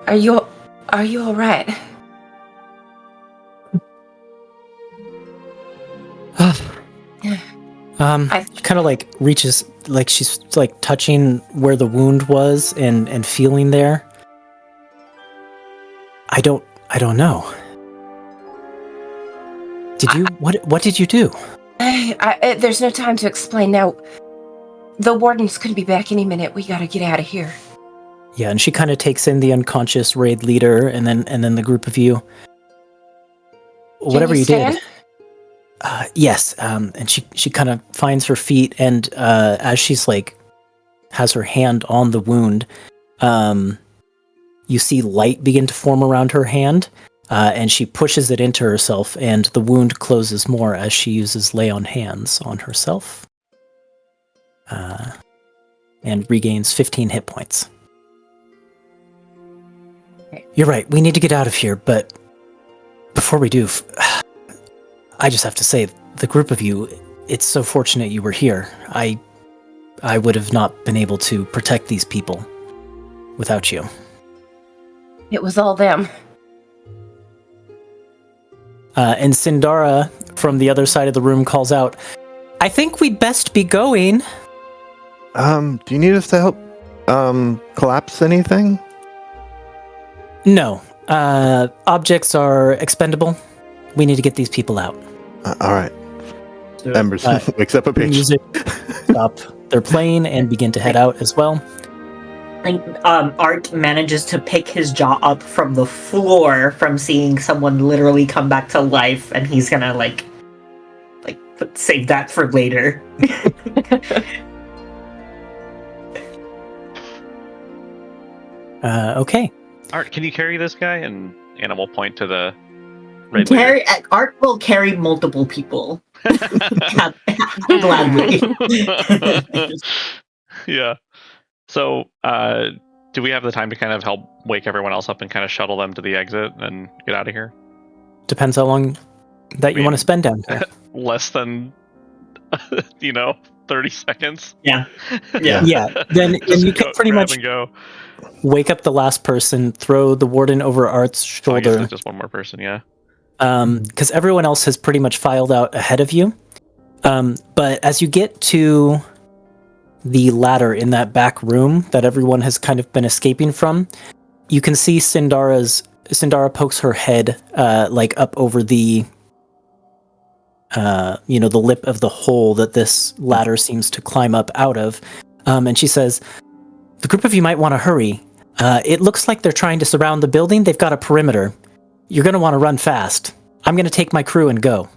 Are you all right? Kind of like reaches, like she's like touching where the wound was and feeling there. I don't know. Did you? What did you do? There's no time to explain now. The Wardens could be back any minute. We gotta get out of here. Yeah, and she kind of takes in the unconscious raid leader, and then the group of you. Whatever you did. Yes, and she kind of finds her feet, and as she's like has her hand on the wound, you see light begin to form around her hand, and she pushes it into herself, and the wound closes more as she uses lay on hands on herself, and regains 15 hit points. Okay. You're right. We need to get out of here, but before we do, I just have to say, the group of you, it's so fortunate you were here. I would have not been able to protect these people without you. It was all them. And Sindara, from the other side of the room, calls out, I think we'd best be going. Do you need us to help collapse anything? No. Objects are expendable. We need to get these people out. All right. So, Embers wakes up a page. Music stop their playing and begin to head out as well. Art manages to pick his jaw up from the floor from seeing someone literally come back to life, and he's gonna like save that for later. Okay. Art, can you carry this guy? And Anna will point to the raid leader. Art will carry multiple people. Gladly. Yeah. So, do we have the time to kind of help wake everyone else up and kind of shuttle them to the exit and get out of here? Depends how long that you want to spend down here. Less than, 30 seconds. Yeah. Yeah. Then you can pretty grab much and go. wake up the last person, throw the warden over Art's Oh, I guess shoulder. there's just one more person, yeah. Because everyone else has pretty much filed out ahead of you. But as you get to the ladder in that back room that everyone has kind of been escaping from, you can see Sindara pokes her head up over the the lip of the hole that this ladder seems to climb up out of, and she says, "The group of you might want to hurry. It looks like they're trying to surround the building. They've got a perimeter. You're going to want to run fast. I'm going to take my crew and go."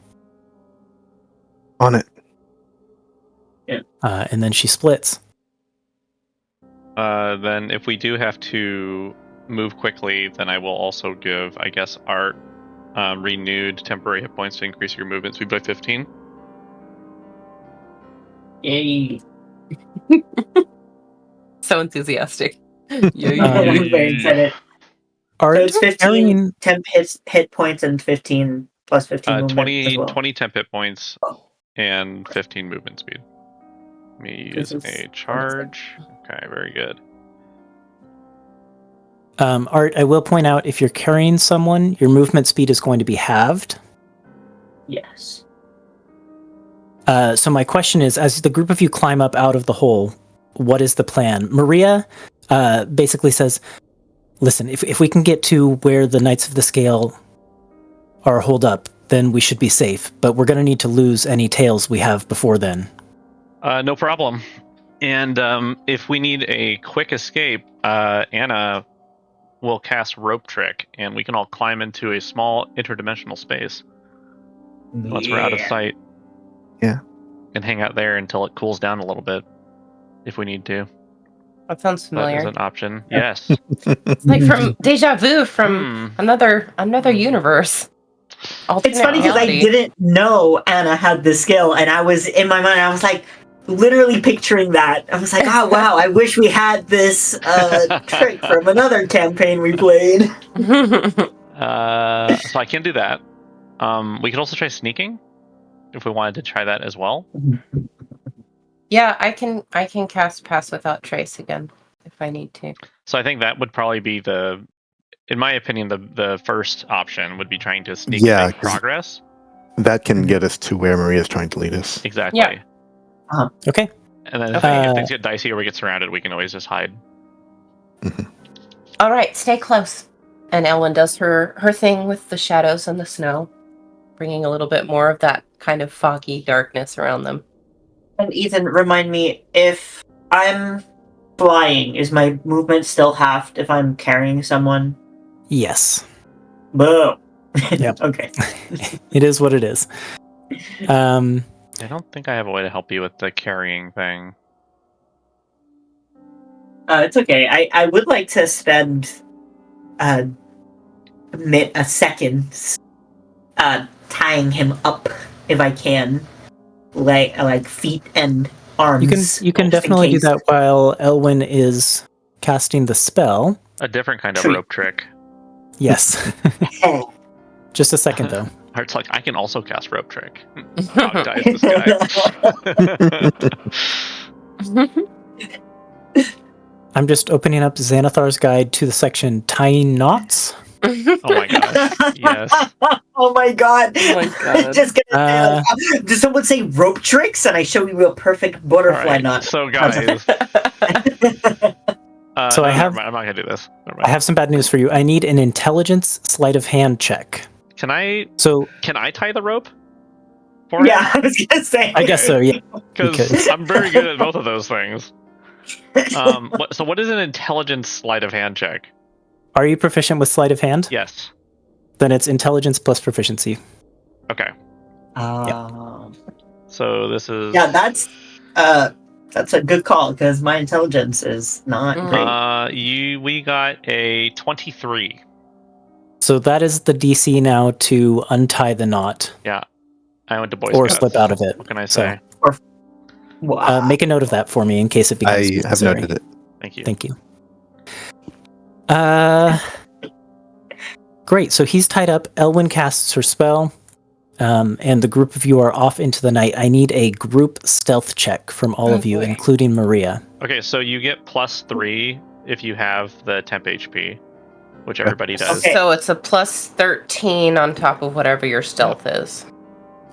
On it. And then she splits. Then if we do have to move quickly, then I will also give, I guess, Art renewed temporary hit points to increase your movement speed by 15. Yay. So enthusiastic. I'm very excited. Art, So it's 15 carrying- temp hit points and 15 plus 15 movement 20, as well. 20 temp hit points and 15 movement speed. Let me use This is a charge. Okay, very good. Art, I will point out, if you're carrying someone, your movement speed is going to be halved. Yes. So my question is, as the group of you climb up out of the hole, what is the plan? Maria basically says, listen, if we can get to where the Knights of the Scale are holed up, then we should be safe. But we're going to need to lose any tails we have before then. No problem. And if we need a quick escape, Anna will cast Rope Trick, and we can all climb into a small interdimensional space once we're out of sight. Yeah. And hang out there until it cools down a little bit, if we need to. That sounds That is familiar. an option. Yes. It's like from deja vu from another universe. It's funny because I didn't know Anna had this skill, and I was in my mind, I was like, literally picturing that. I was like, oh wow, I wish we had this trick from another campaign we played. So I can do that. We could also try sneaking, if we wanted to try that as well. Yeah, I can cast Pass Without Trace again if I need to. So I think that would probably be in my opinion, the first option would be trying to sneak and make 'cause progress. That can get us to where Maria's trying to lead us. Exactly. Yeah. Okay. And then if things get dicey or we get surrounded, we can always just hide. All right, stay close. And Ellen does her thing with the shadows and the snow. bringing a little bit more of that kind of foggy darkness around them. And Ethan, remind me, if I'm flying, is my movement still halved if I'm carrying someone? Yes. Boom. Yep. Okay. It is what it is. I don't think I have a way to help you with the carrying thing. It's okay. I would like to spend a second tying him up if I can, like feet and arms. You can just in definitely do case. that while Elwyn is casting the spell. A different kind of Sweet. rope trick. Yes. Just a second, though. Art's like, I can also cast rope trick. Dog dies this guy. I'm just opening up Xanathar's guide to the section Tying Knots. Oh my gosh. Yes. Oh my god. Oh my God. Just gonna did someone say rope tricks and I show you a perfect butterfly Alright, knot? so guys. So I never have- mind, I'm not gonna do this. Never I mind. have some bad news for you. I need an intelligence sleight of hand check. Can I So tie the rope? For Yeah, I was gonna say. I guess so, yeah. Because I'm very good at both of those things. So what is an intelligence sleight of hand check? Are you proficient with sleight of hand? Yes. Then it's intelligence plus proficiency. Okay. Um, So this is yeah, that's a good call because my intelligence is not great. we got a 23. So that is the DC now to untie the knot Yeah. I went to Boy or Scouts. slip out of it. What can I say? Wow. Make a note of that for me in case it becomes I have necessary. noted it. Thank you. Thank you. Great. So he's tied up. Elwyn casts her spell, and the group of you are off into the night. I need a group stealth check from all of you, boy. including Maria. Okay, so you get +3 if you have the temp HP, which everybody does. Okay. So it's a plus 13 on top of whatever your stealth is.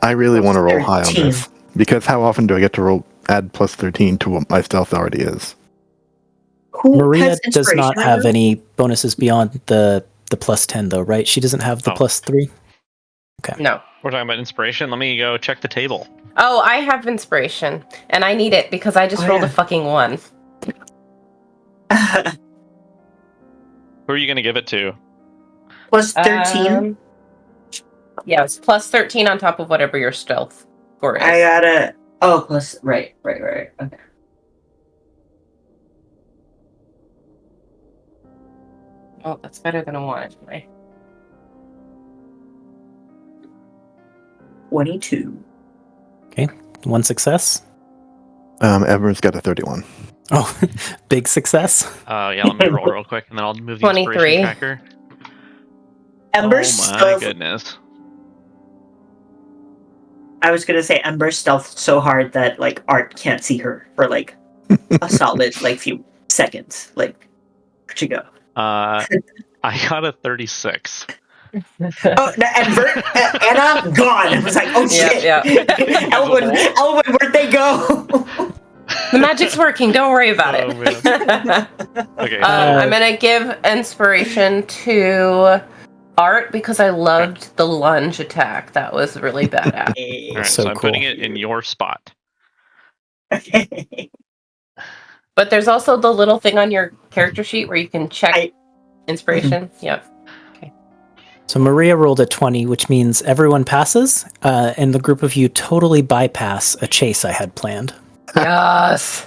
I really want to roll high on 13. this because how often do I get to add +13 to what my stealth already is? Who Maria has does not inspiration have right any bonuses beyond the +10, though, right? She doesn't have the Oh. +3. No. We're talking about inspiration. Let me go check the table. Oh, I have inspiration, and I need it because I just Oh, rolled yeah. a fucking 1. now? Who are you going to give it to? Plus 13. Yeah, it's plus 13 on top of whatever your stealth score is. I gotta. Oh, plus. Right. Okay. Oh, that's better than a 1 anyway. 22. One success. Everyone's got a 31. Oh, big success. Yeah, let me roll real quick, and then I'll move the 23. inspiration tracker. Ember Oh my stealth. goodness. I was gonna say Ember stealth so hard that like Art can't see her for like a solid like few seconds. Like, where'd she go? I got a 36. Oh, no, Anna gone. I was like, oh shit. Yeah. Elwyn, where'd they go? The magic's working. Don't worry about Oh, it. Okay, I'm gonna give inspiration to Art because I loved the lunge attack. That was really badass. all right, so so I'm cool. putting it in your spot. Okay. But there's also the little thing on your character sheet where you can check inspiration. Yep. So Maria rolled a 20, which means everyone passes, and the group of you totally bypass a chase I had planned. Yes.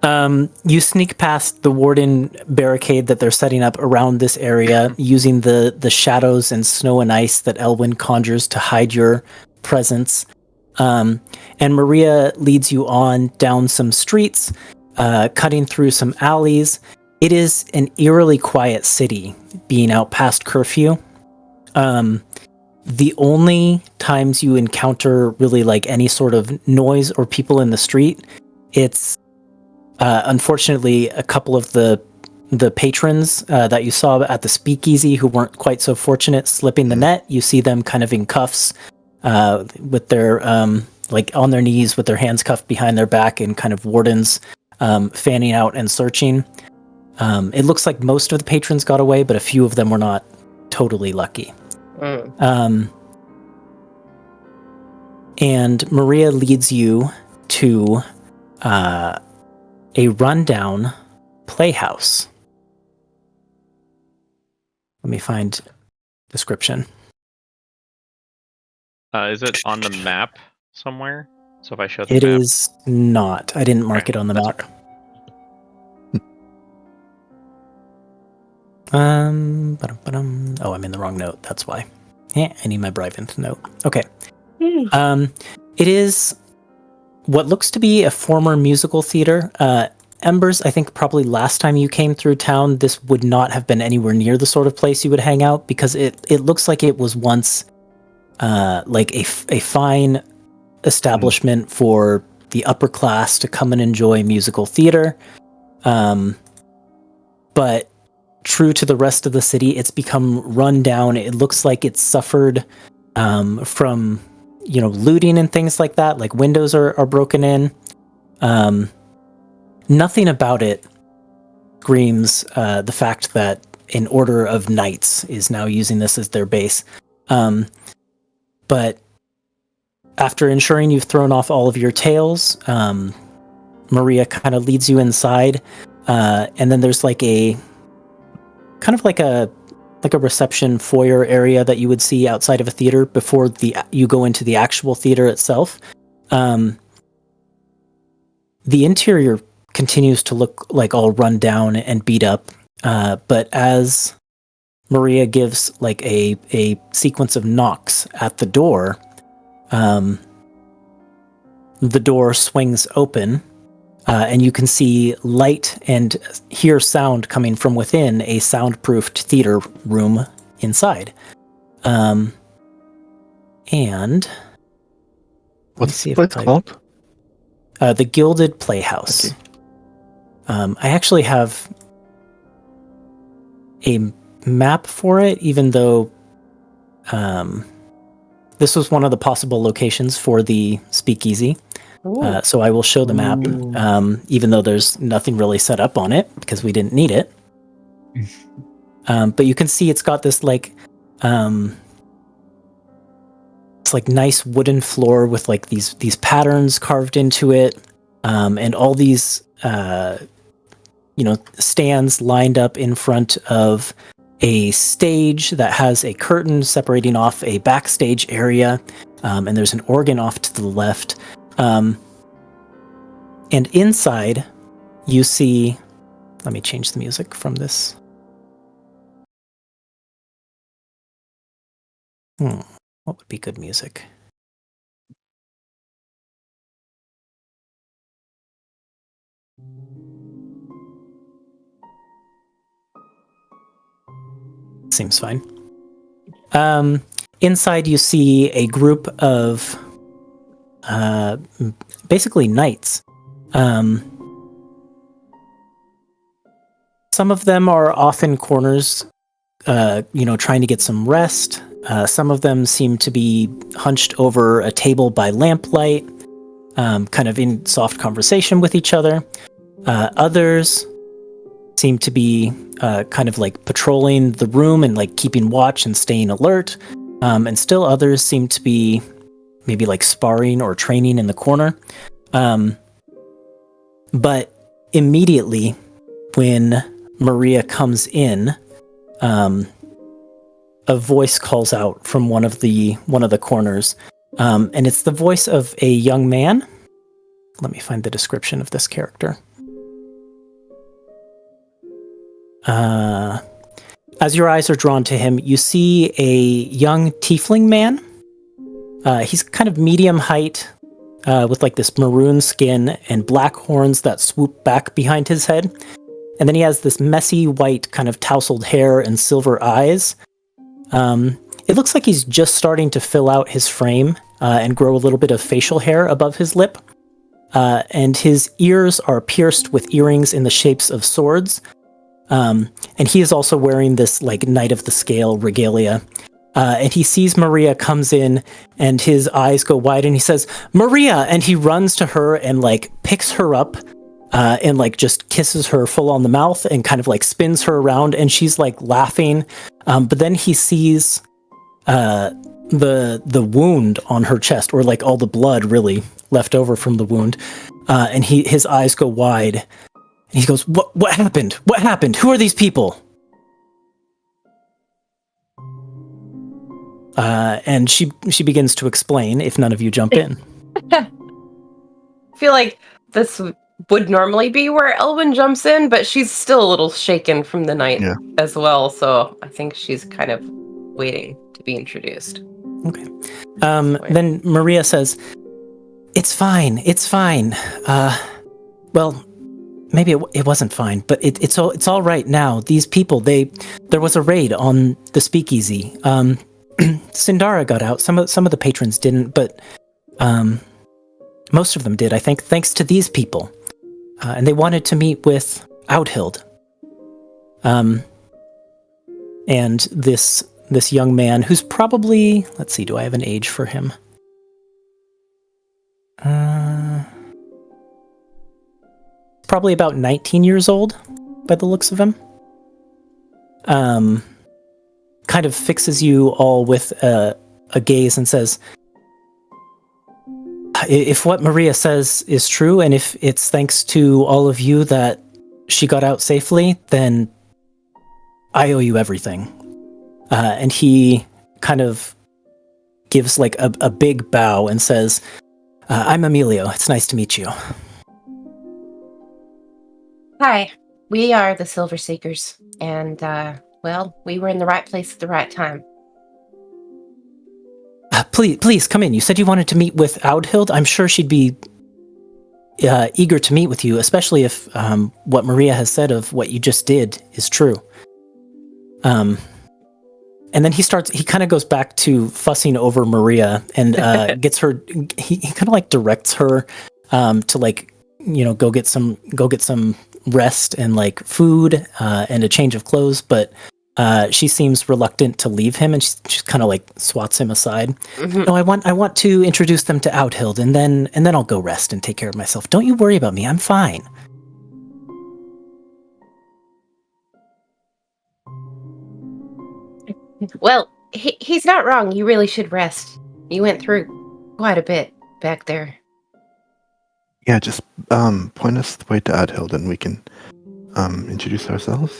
You sneak past the warden barricade that they're setting up around this area using the shadows and snow and ice that Elwyn conjures to hide your presence. And Maria leads you on down some streets, cutting through some alleys. It is an eerily quiet city, being out past curfew. The only times you encounter really like any sort of noise or people in the street, it's unfortunately a couple of the patrons that you saw at the speakeasy who weren't quite so fortunate slipping the net. You see them kind of in cuffs with their like on their knees with their hands cuffed behind their back and kind of wardens fanning out and searching. It looks like most of the patrons got away, but a few of them were not totally lucky. Mm. And Maria leads you to a rundown playhouse. Let me find description. Is it on the map somewhere? So if I show the It map, is not. I didn't mark Okay, it on the that's map. okay. Oh, I'm in the wrong note. That's why. I need my Brivant note. Okay. It is what looks to be a former musical theater. Embers, I think probably last time you came through town, this would not have been anywhere near the sort of place you would hang out, because it looks like it was once like a fine establishment for the upper class to come and enjoy musical theater. But true to the rest of the city, it's become run down. It looks like it's suffered from, looting and things like that. Like windows are broken in. Nothing about it screams the fact that an order of knights is now using this as their base. But after ensuring you've thrown off all of your tails, Maria kind of leads you inside, and then there's like a reception foyer area that you would see outside of a theater before you go into the actual theater itself. The interior continues to look like all run down and beat up, but as Maria gives like a sequence of knocks at the door, the door swings open, and you can see light and hear sound coming from within a soundproofed theater room inside. And What's the place called? The Gilded Playhouse. Okay. I actually have a map for it, even though this was one of the possible locations for the speakeasy. So I will show the map, even though there's nothing really set up on it because we didn't need it. But you can see it's got this like it's like nice wooden floor with like these patterns carved into it, and all these stands lined up in front of a stage that has a curtain separating off a backstage area, and there's an organ off to the left. And inside, you see... Let me change the music from this. What would be good music? Seems fine. Inside, you see a group of basically knights. Some of them are off in corners, trying to get some rest. Some of them seem to be hunched over a table by lamplight, kind of in soft conversation with each other. Others seem to be kind of like patrolling the room and like keeping watch and staying alert. And still others seem to be maybe like sparring or training in the corner. But immediately when Maria comes in, a voice calls out from one of the corners. And it's the voice of a young man. Let me find the description of this character. As your eyes are drawn to him, you see a young tiefling man. He's kind of medium height, with like this maroon skin and black horns that swoop back behind his head. And then he has this messy white kind of tousled hair and silver eyes. It looks like he's just starting to fill out his frame and grow a little bit of facial hair above his lip. And his ears are pierced with earrings in the shapes of swords. And he is also wearing this like Knight of the Scale regalia. And he sees Maria comes in and his eyes go wide and he says, "Maria!" And he runs to her and like picks her up and like just kisses her full on the mouth and kind of like spins her around and she's like laughing. But then he sees the wound on her chest, or like all the blood really left over from the wound, and his eyes go wide. And he goes, "What happened? What happened? Who are these people?" And she begins to explain. If none of you jump in, I feel like this would normally be where Elwyn jumps in, but she's still a little shaken from the night as well. So I think she's kind of waiting to be introduced. Okay. Then Maria says, "It's fine. It's fine. Well, maybe it wasn't fine, but it's all right now. These people, there was a raid on the speakeasy. Sindara got out. Some of the patrons didn't, but most of them did, I think, thanks to these people. And they wanted to meet with Outhild. And this young man who's probably, let's see, do I have an age for him? Probably about 19 years old, by the looks of him. Kind of fixes you all with a gaze and says, "If what Maria says is true, and if it's thanks to all of you that she got out safely, then I owe you everything." And he kind of gives like a big bow and says, "I'm Emilio. It's nice to meet you." Hi, we are the Silver Seekers, and well, we were in the right place at the right time. Please come in. You said you wanted to meet with Outhild. I'm sure she'd be eager to meet with you, especially if what Maria has said of what you just did is true. And then he kind of goes back to fussing over Maria and gets her. He kind of like directs her to like, go get some rest and like food and a change of clothes, but she seems reluctant to leave him, and she's kind of like swats him aside. Mm-hmm. "No, I want to introduce them to Outhild, and then I'll go rest and take care of myself. Don't you worry about me. I'm fine." Well, he's not wrong. You really should rest. You went through quite a bit back there. Yeah, just point us the way to Outhild, and we can introduce ourselves.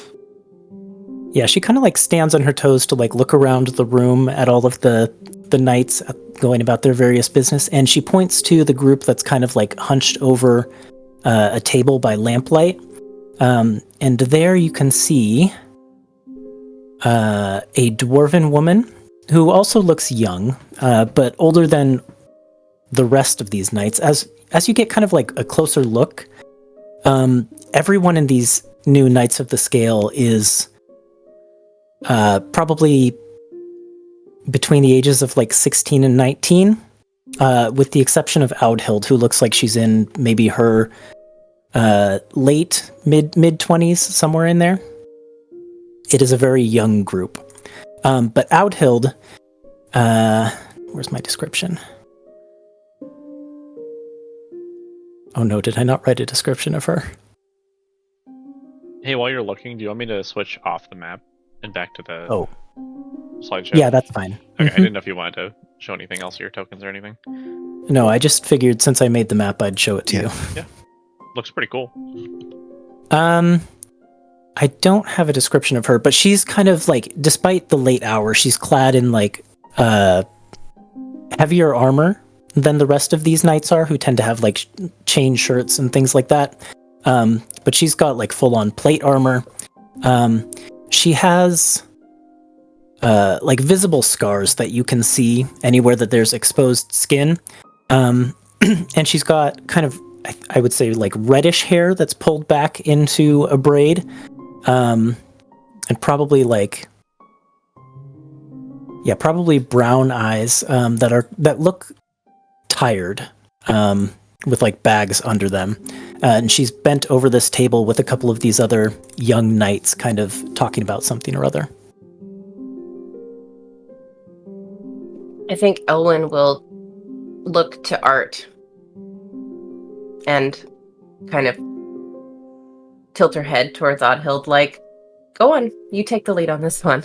Yeah, she kind of like stands on her toes to like look around the room at all of the knights going about their various business, and she points to the group that's kind of like hunched over a table by lamplight. And there you can see a dwarven woman who also looks young, but older than the rest of these knights. As you get kind of like a closer look, everyone in these new Knights of the Scale is probably between the ages of like 16 and 19, with the exception of Outhild, who looks like she's in maybe her late mid 20s, somewhere in there. It is a very young group. But Outhild, where's my description? Oh no, did I not write a description of her? Hey, while you're looking, do you want me to switch off the map and back to the slideshow? Yeah, that's fine. Okay, I didn't know if you wanted to show anything else, your tokens or anything. No, I just figured since I made the map, I'd show it to you. Yeah, looks pretty cool. I don't have a description of her, but she's kind of like, despite the late hour, she's clad in like heavier armor than the rest of these knights are, who tend to have like chain shirts and things like that. But she's got like full-on plate armor. She has like visible scars that you can see anywhere that there's exposed skin. And she's got kind of, I would say, like reddish hair that's pulled back into a braid. And probably like, probably brown eyes that look tired, with like bags under them. And she's bent over this table with a couple of these other young knights kind of talking about something or other. I think Elwyn will look to Art and kind of tilt her head towards Oddhild, like, "Go on, you take the lead on this one."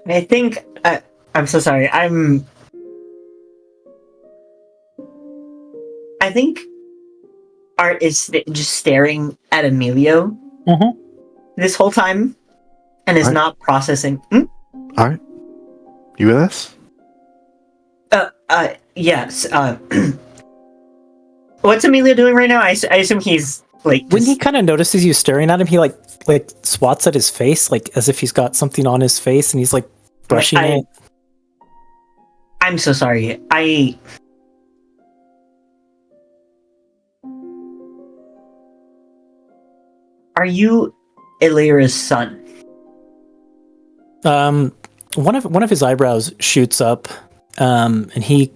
I think I'm so sorry. I think Art is just staring at Emilio this whole time and is Art? not processing. Art, you with us? Yes. What's Emilio doing right now? I assume he's like. When he kind of notices you staring at him, he like swats at his face, like as if he's got something on his face, and he's like brushing it. I'm so sorry. Are you Illyra's son? One of his eyebrows shoots up, and he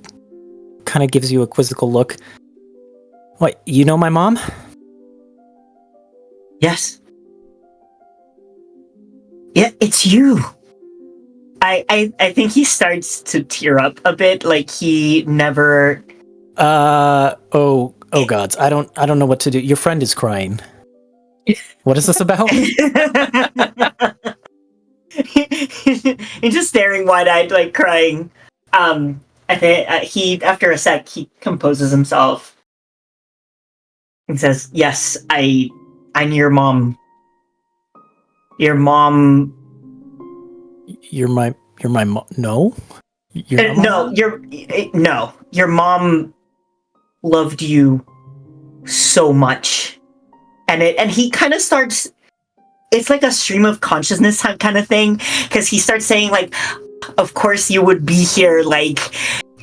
kind of gives you a quizzical look. What, you know my mom? Yes. Yeah, it's you. I think he starts to tear up a bit, like he never. Oh gods, I don't know what to do. Your friend is crying. What is this about? He's just staring wide-eyed, like crying. I think he, after a sec, he composes himself and says, "Yes, I knew your mom. Your mom. You're my mom. No, you're not no. Your mom loved you so much." And he kind of starts, it's like a stream of consciousness kind of thing, because he starts saying, like, of course you would be here, like,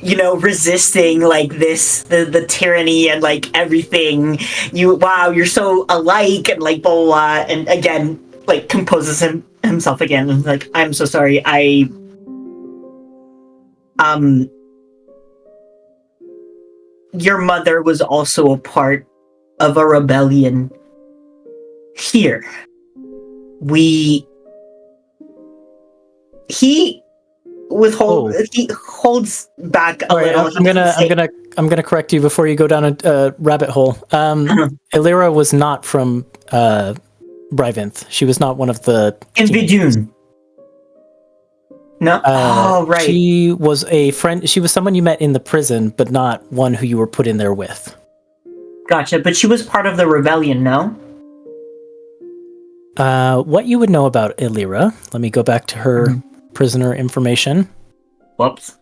you know, resisting, like, this, the tyranny and, like, everything. You're so alike, and, like, blah, blah, blah. And again, like, composes himself again, and, like, I'm so sorry, your mother was also a part of a rebellion here. He holds back a little. I'm gonna correct you before you go down a rabbit hole. Illyra was not from Bryvinth. She was not one of the Invijun. No. Right. She was a friend. She was someone you met in the prison, but not one who you were put in there with. Gotcha. But she was part of the rebellion, no? What you would know about Illyra? Let me go back to her prisoner information. Whoops.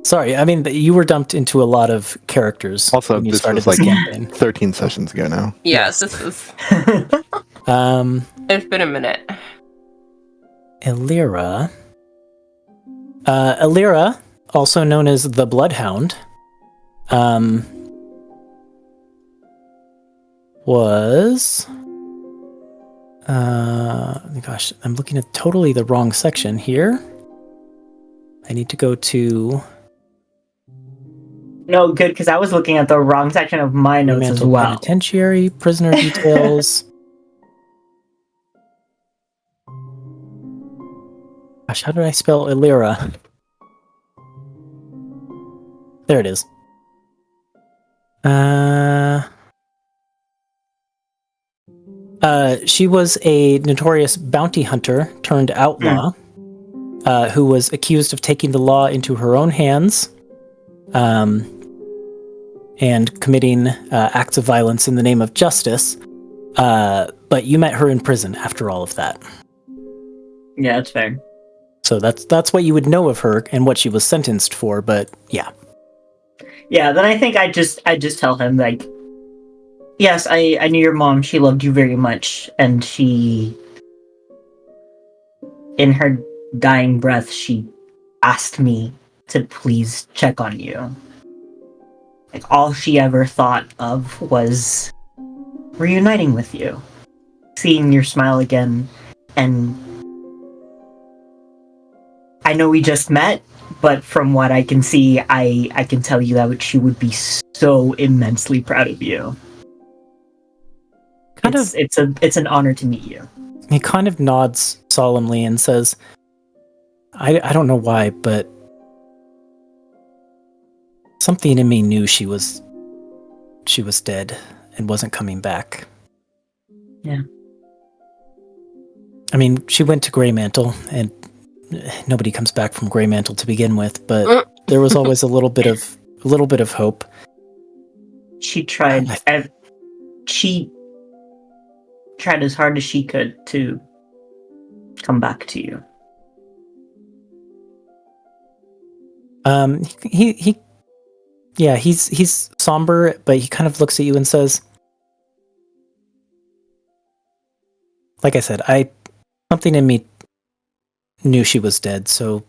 Sorry, I mean you were dumped into a lot of characters. Also, when you this started was like this campaign. 13 sessions ago now. Yes, this is. It's been a minute. Illyra, also known as the Bloodhound, was gosh, I'm looking at totally the wrong section here. I need to go to No, good, because I was looking at the wrong section of my notes as well. Penitentiary, prisoner details. Gosh, how did I spell Illyra? There it is. She was a notorious bounty hunter turned outlaw, who was accused of taking the law into her own hands, and committing acts of violence in the name of justice. But you met her in prison after all of that. Yeah, that's fair. So that's what you would know of her and what she was sentenced for. But yeah. Yeah, then I think I just tell him, like, yes, I knew your mom. She loved you very much, and she, in her dying breath, she asked me to please check on you. Like, all she ever thought of was reuniting with you, seeing your smile again, and I know we just met, but from what I can see, I can tell you that she would be so immensely proud of you. It's an honor to meet you. He kind of nods solemnly and says, I don't know why, but something in me knew she was dead and wasn't coming back. Yeah. I mean, she went to Greymantle, and nobody comes back from Greymantle to begin with, but there was always a little bit of hope. She tried. She tried as hard as she could to come back to you. He's somber, but he kind of looks at you and says, like I said, something in me knew she was dead, so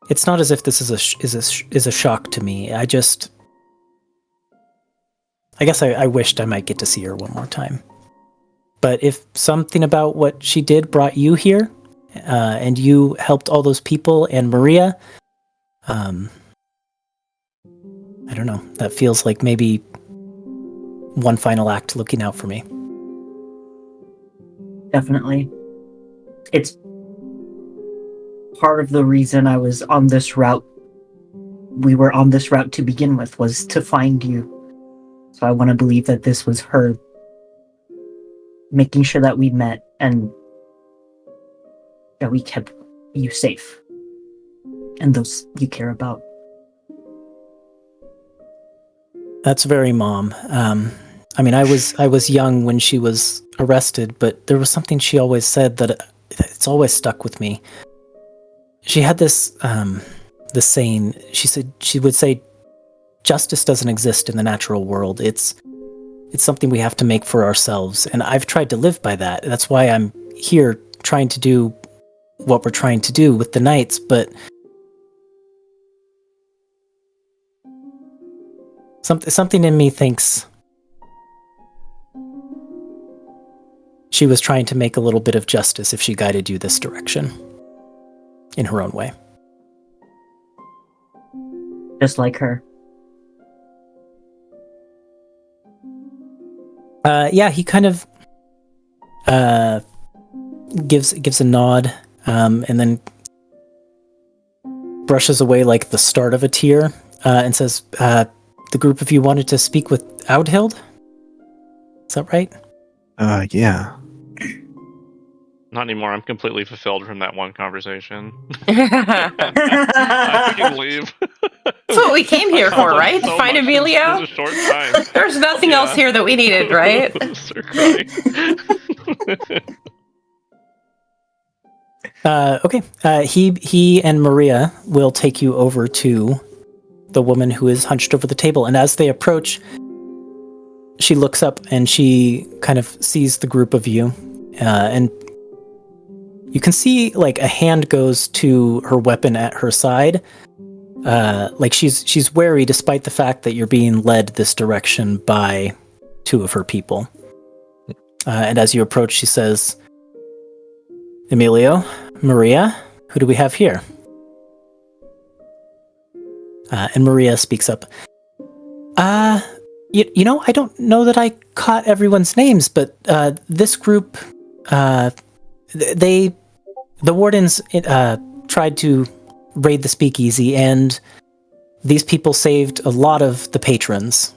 it's not as if this is a shock to me. I guess I wished I might get to see her one more time. But if something about what she did brought you here, and you helped all those people and Maria, I don't know. That feels like maybe one final act looking out for me. Definitely. It's part of the reason I was on this route. We were on this route to begin with, was to find you. So I want to believe that this was her making sure that we met and that we kept you safe and those you care about. That's very Mom. I mean, I was young when she was arrested, but there was something she always said that it's always stuck with me. She had this saying. She would say, "Justice doesn't exist in the natural world. It's something we have to make for ourselves." And I've tried to live by that. That's why I'm here trying to do what we're trying to do with the Knights, but something in me thinks she was trying to make a little bit of justice if she guided you this direction in her own way. Just like her. He kind of gives a nod, and then brushes away like the start of a tear, and says, "The group of you wanted to speak with Audhild? Is that right?" Yeah. Not anymore. I'm completely fulfilled from that one conversation. I can leave. That's what we came here for, right? So Find much in Emilio? such a short time. There's nothing else here that we needed, right? Sir Cry. Okay. He and Maria will take you over to the woman who is hunched over the table, and as they approach, she looks up and she kind of sees the group of you, and you can see like a hand goes to her weapon at her side, like she's wary despite the fact that you're being led this direction by two of her people. And as you approach, she says, "Emilio, Maria, who do we have here?" And Maria speaks up. You know, I don't know that I caught everyone's names, but this group, the Wardens tried to raid the speakeasy, and these people saved a lot of the patrons,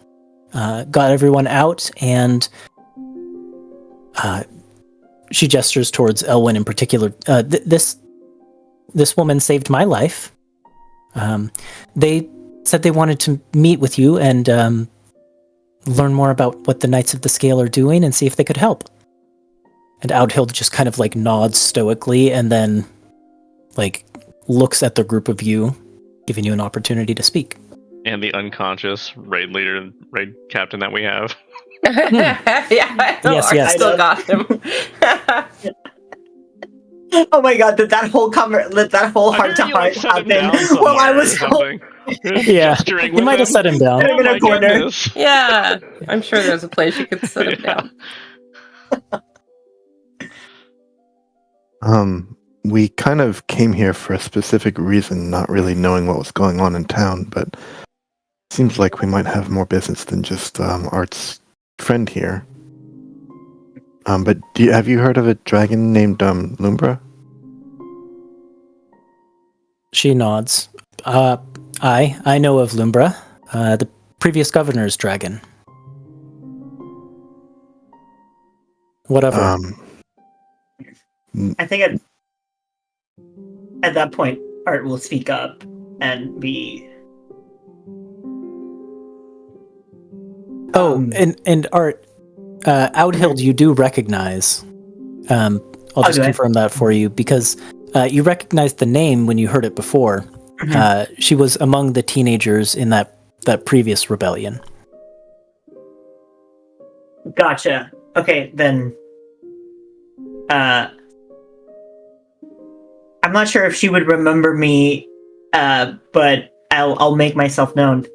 got everyone out, and she gestures towards Elwyn in particular. This woman saved my life. They said they wanted to meet with you and learn more about what the Knights of the Scale are doing and see if they could help. And Audhild just kind of like nods stoically and then like looks at the group of you, giving you an opportunity to speak. And the unconscious raid leader, raid captain that we have. I still got him. Oh my god, did that whole heart to heart happen while I was Yeah, you might have set him down. in a corner? Yeah, I'm sure there's a place you could set him down. We kind of came here for a specific reason, not really knowing what was going on in town, but seems like we might have more business than just Art's friend here. But have you heard of a dragon named Lumbra? She nods. I know of Lumbra, the previous governor's dragon. Whatever. I think at that point, Art will speak up and be. And Art, Outhild, you do recognize. I'll just confirm that for you because you recognized the name when you heard it before. She was among the teenagers in that previous rebellion. Gotcha. Okay, then. I'm not sure if she would remember me, but I'll make myself known.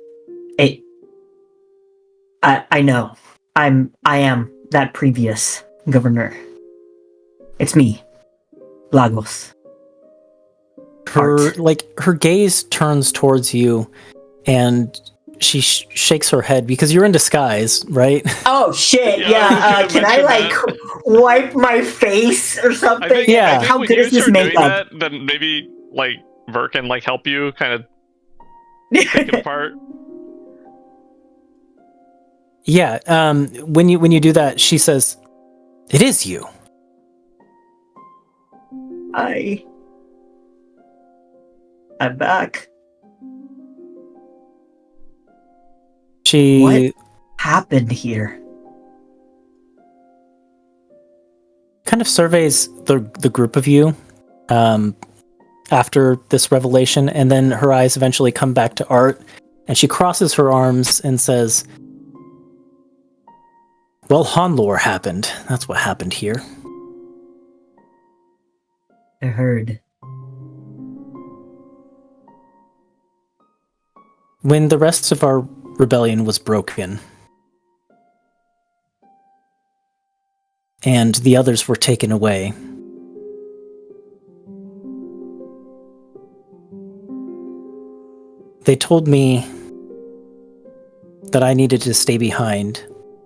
I know. I am that previous governor. It's me, Lagos. Her gaze turns towards you, and she shakes her head because you're in disguise, right? Oh shit! Yeah, Can I wipe my face or something? I think How when good you is this start doing makeup? that, then maybe Ver can help you kind of pick it apart. Yeah. When you do that, she says, "It is you." I'm back. She What happened here? kind of surveys the group of you after this revelation, and then her eyes eventually come back to Art, and she crosses her arms and says, "Well, Hanlor happened. That's what happened here." I heard. When the rest of our rebellion was broken, and the others were taken away, they told me that I needed to stay behind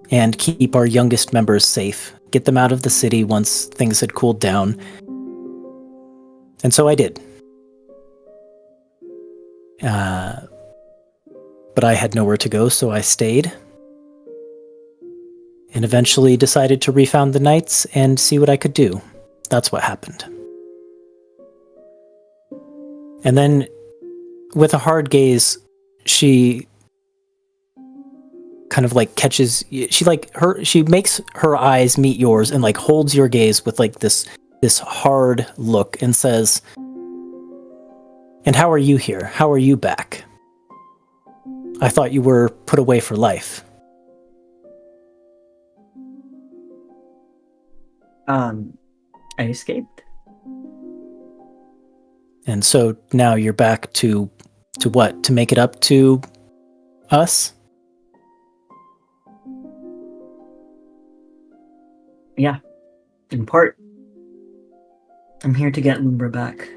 and keep our youngest members safe, get them out of the city once things had cooled down. And so I did. But I had nowhere to go, so I stayed. And eventually decided to refound the Knights and see what I could do. That's what happened. And then, with a hard gaze, she kind of catches, she makes her eyes meet yours and holds your gaze with this hard look and says, "And how are you here? How are you back? I thought you were put away for life." I escaped. And so now you're back to what? To make it up to us? Yeah, in part. I'm here to get Lumbra back.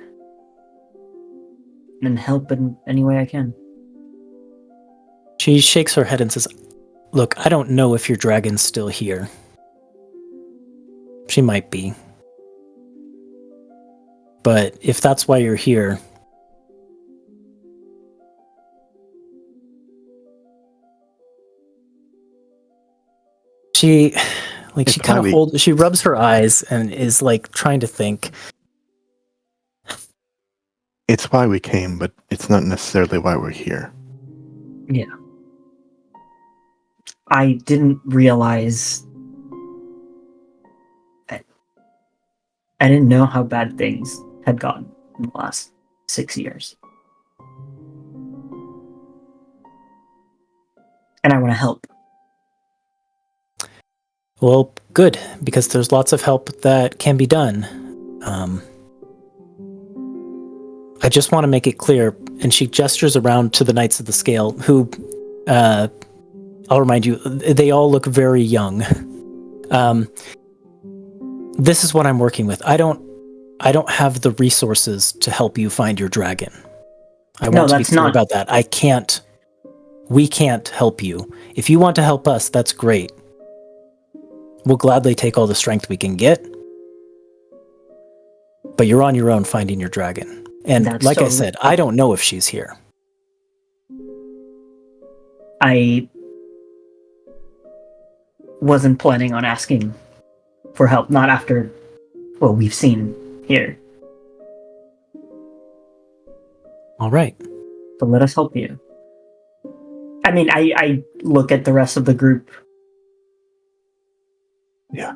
And help in any way I can. She shakes her head and says, "Look, I don't know if your dragon's still here. She might be. But if that's why you're here..." She she rubs her eyes and is trying to think. It's why we came, but it's not necessarily why we're here. Yeah. I didn't realize... I didn't know how bad things had gotten in the last 6 years. And I want to help. Well, good, because there's lots of help that can be done. I just want to make it clear, and she gestures around to the Knights of the Scale, who, I'll remind you, they all look very young. This is what I'm working with. I don't have the resources to help you find your dragon. I want to be clear about that. We can't help you. If you want to help us, that's great. We'll gladly take all the strength we can get. But you're on your own finding your dragon. And I said, I don't know if she's here. I wasn't planning on asking for help, not after what we've seen here. All right. So let us help you. I mean, I look at the rest of the group. Yeah.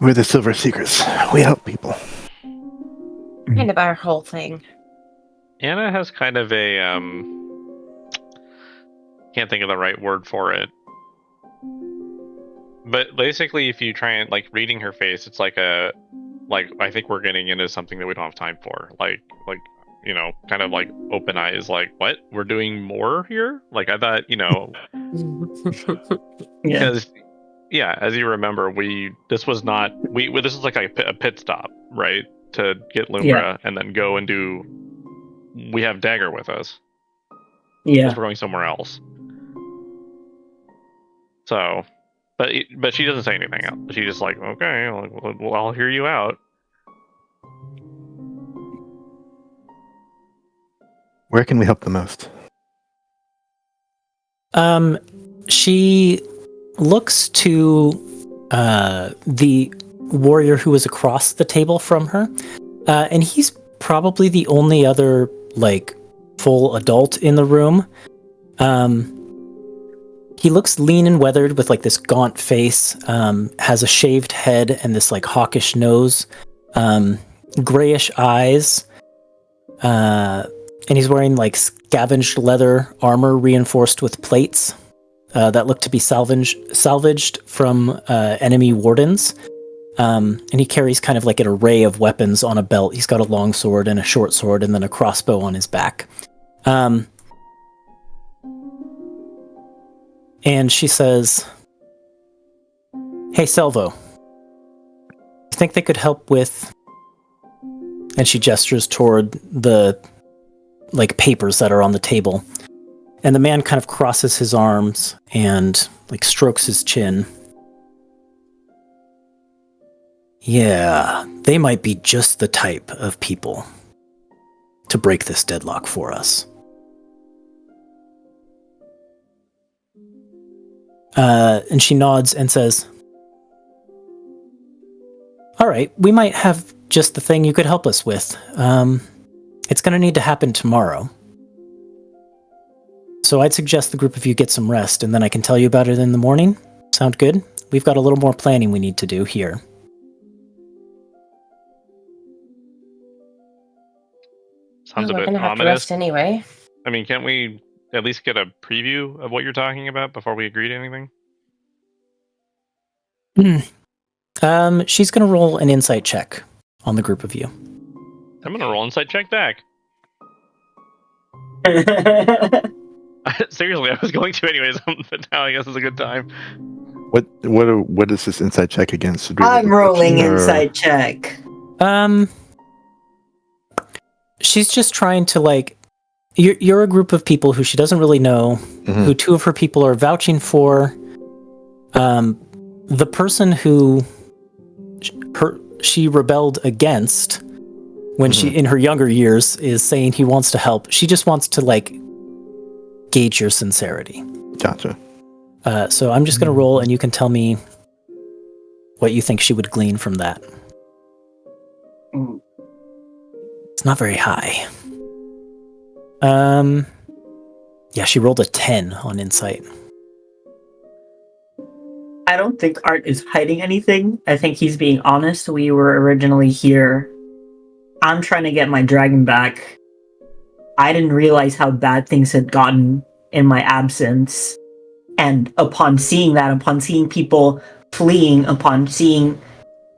We're the Silver Seekers. We help people. Kind of our whole thing. Anna has kind of a can't think of the right word for it. But basically, if you try and like reading her face, it's like I think we're getting into something that we don't have time for. Like you know, kind of like open eyes, like what? We're doing more here? Like I thought, you know, because yeah, as you remember, this was like a pit stop, right? To get Lumbra and then go and do. We have Dagger with us. Yeah, because we're going somewhere else. So, but she doesn't say anything else. She's just like, okay, well, I'll hear you out. Where can we help the most? She looks to the warrior who was across the table from her, and he's probably the only other like full adult in the room. He looks lean and weathered with like this gaunt face, has a shaved head and this like hawkish nose, grayish eyes, and he's wearing like scavenged leather armor reinforced with plates that look to be salvaged from enemy wardens. And he carries kind of like an array of weapons on a belt. He's got a long sword and a short sword and then a crossbow on his back. And she says, "Hey, Selvo, I think they could help with..." And she gestures toward the like papers that are on the table. And the man kind of crosses his arms and like strokes his chin. "Yeah, they might be just the type of people to break this deadlock for us." And she nods and says, "All right, we might have just the thing you could help us with. It's going to need to happen tomorrow. So I'd suggest the group of you get some rest, and then I can tell you about it in the morning. Sound good? We've got a little more planning we need to do here." Sounds a We're bit gonna have to ominous. rest anyway. I mean, can't we at least get a preview of what you're talking about before we agree to anything? She's going to roll an insight check on the group of you. I'm gonna roll insight check back. Seriously, I was going to anyways, but now I guess it's a good time. What is this insight check against? I'm rolling insight check. She's just trying to like... You're a group of people who she doesn't really know, who two of her people are vouching for. The person who she rebelled against when she, in her younger years, is saying he wants to help. She just wants to like gauge your sincerity. Gotcha. So I'm just going to roll, and you can tell me what you think she would glean from that. It's not very high. Yeah, she rolled a 10 on insight. I don't think Art is hiding anything. I think he's being honest. We were originally here. I'm trying to get my dragon back. I didn't realize how bad things had gotten in my absence. And upon seeing that, upon seeing people fleeing, upon seeing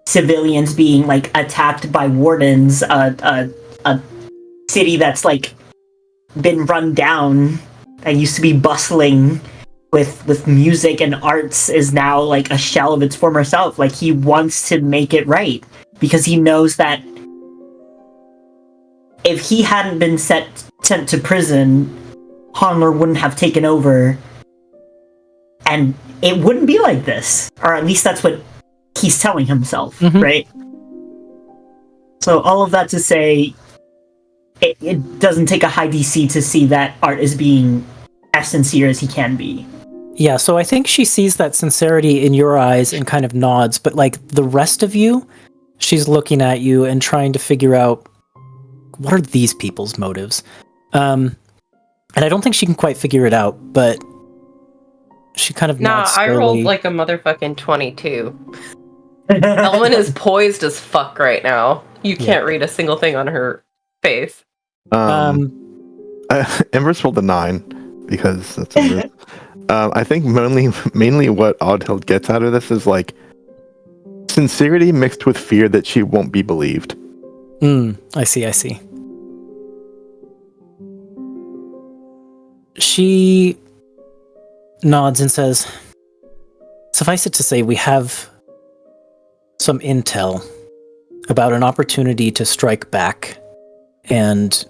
civilians being like attacked by wardens, a city that's like been run down, that used to be bustling with music and arts, is now like a shell of its former self. Like, he wants to make it right because he knows that if he hadn't been sent to prison, Honler wouldn't have taken over, and it wouldn't be like this. Or at least that's what he's telling himself, right? So all of that to say, it doesn't take a high DC to see that Art is being as sincere as he can be. Yeah, so I think she sees that sincerity in your eyes and kind of nods, but like the rest of you, she's looking at you and trying to figure out what are these people's motives. And I don't think she can quite figure it out, but she kind of Nah, nods I rolled slowly. like a motherfucking 22. Elwyn is poised as fuck right now. You can't read a single thing on her face. Embers rolled a 9 because that's Embers. I think mainly what Oddhild gets out of this is like sincerity mixed with fear that she won't be believed. I see. She nods and says, suffice it to say, we have some intel about an opportunity to strike back and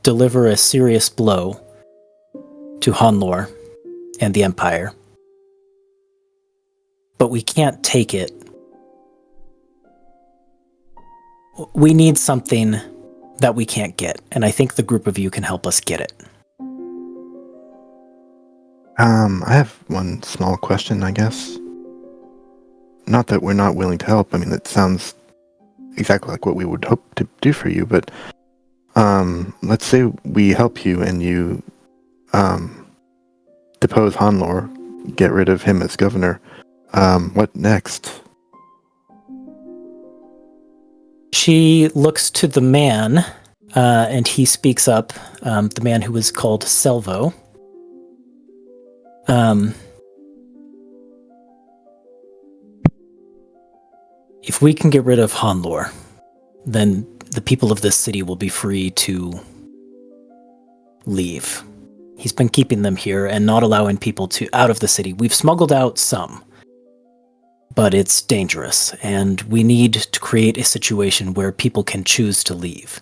deliver a serious blow to Hanlor and the Empire. But we can't take it. We need something that we can't get, and I think the group of you can help us get it. I have one small question, I guess. Not that we're not willing to help. I mean, it sounds exactly like what we would hope to do for you, but let's say we help you and you depose Hanlor, get rid of him as governor. What next? She looks to the man, and he speaks up, the man who was called Selvo. If we can get rid of Hanlor, then the people of this city will be free to leave. He's been keeping them here and not allowing people out of the city. We've smuggled out some, but it's dangerous, and we need to create a situation where people can choose to leave.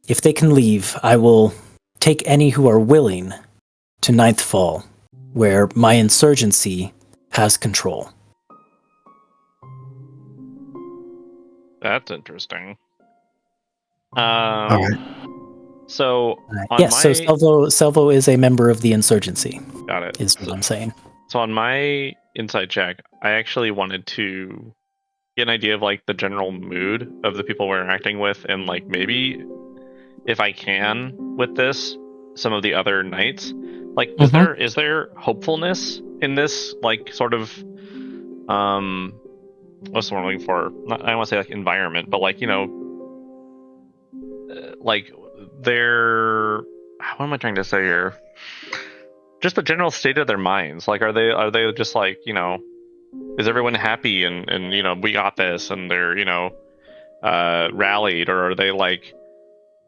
If they can leave, I will take any who are willing to Ninth Fall, where my insurgency has control. That's interesting. All right. So Yes, so Selvo is a member of the insurgency. Got it. Is what I'm saying. So on my insight check, I actually wanted to get an idea of like the general mood of the people we're interacting with, and like maybe if I can with this, some of the other knights. Like, is there hopefulness in this like sort of what's the word I'm looking for? I don't want to say like environment, but like, you know, like their, what am I trying to say here? Just the general state of their minds. Like, are they just like, you know, is everyone happy and you know, we got this, and they're, you know, rallied, or are they like,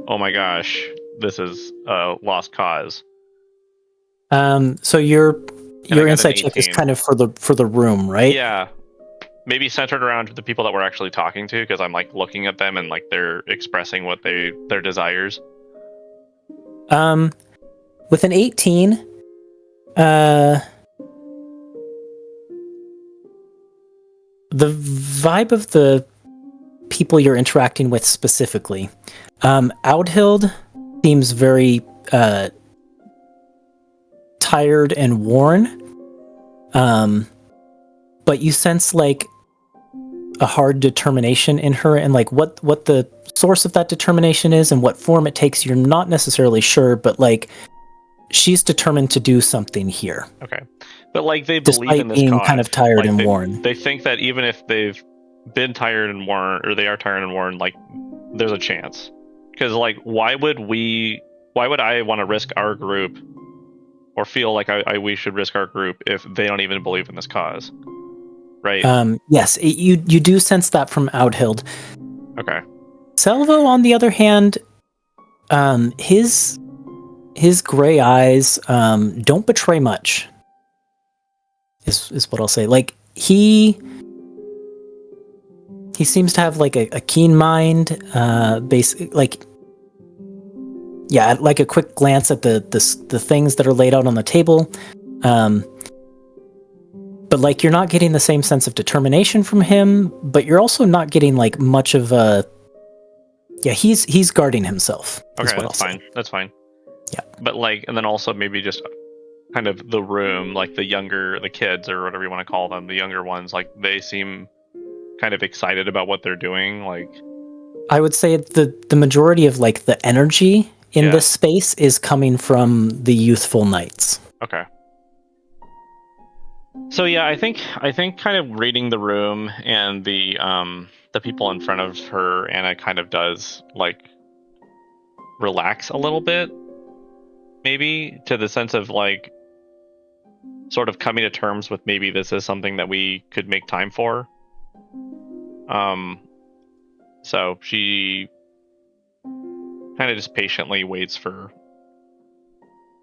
oh my gosh, this is a lost cause? So your insight check is kind of for the room, right? Yeah. Maybe centered around the people that we're actually talking to, because I'm like looking at them and like they're expressing what their desires. With an 18, the vibe of the people you're interacting with specifically, Oudhild seems very tired and worn, but you sense like a hard determination in her, and like what the source of that determination is and what form it takes, you're not necessarily sure, but like she's determined to do something here. Okay, but like they despite believe in this being cause. kind of tired like and worn. They think that even if they've been tired and worn, or they are tired and worn, like there's a chance. Because like, why would I want to risk our group, or feel like we should risk our group if they don't even believe in this cause? Right. Yes, you do sense that from Oudhild. Okay. Selvo, on the other hand, his gray eyes don't betray much. Is what I'll say. Like he seems to have like a keen mind. Basically, like like a quick glance at the things that are laid out on the table. But like you're not getting the same sense of determination from him, but you're also not getting like much of a. Yeah, he's guarding himself. Okay, that's fine. That's fine. Yeah. But like, and then also maybe just kind of the room, like the kids or whatever you want to call them, the younger ones, like they seem kind of excited about what they're doing. Like, I would say the majority of like the energy in Yeah. this space is coming from the youthful knights. okay. So yeah, I think kind of reading the room and the people in front of her, Anna kind of does like relax a little bit, maybe to the sense of like sort of coming to terms with maybe this is something that we could make time for. So she kind of just patiently waits for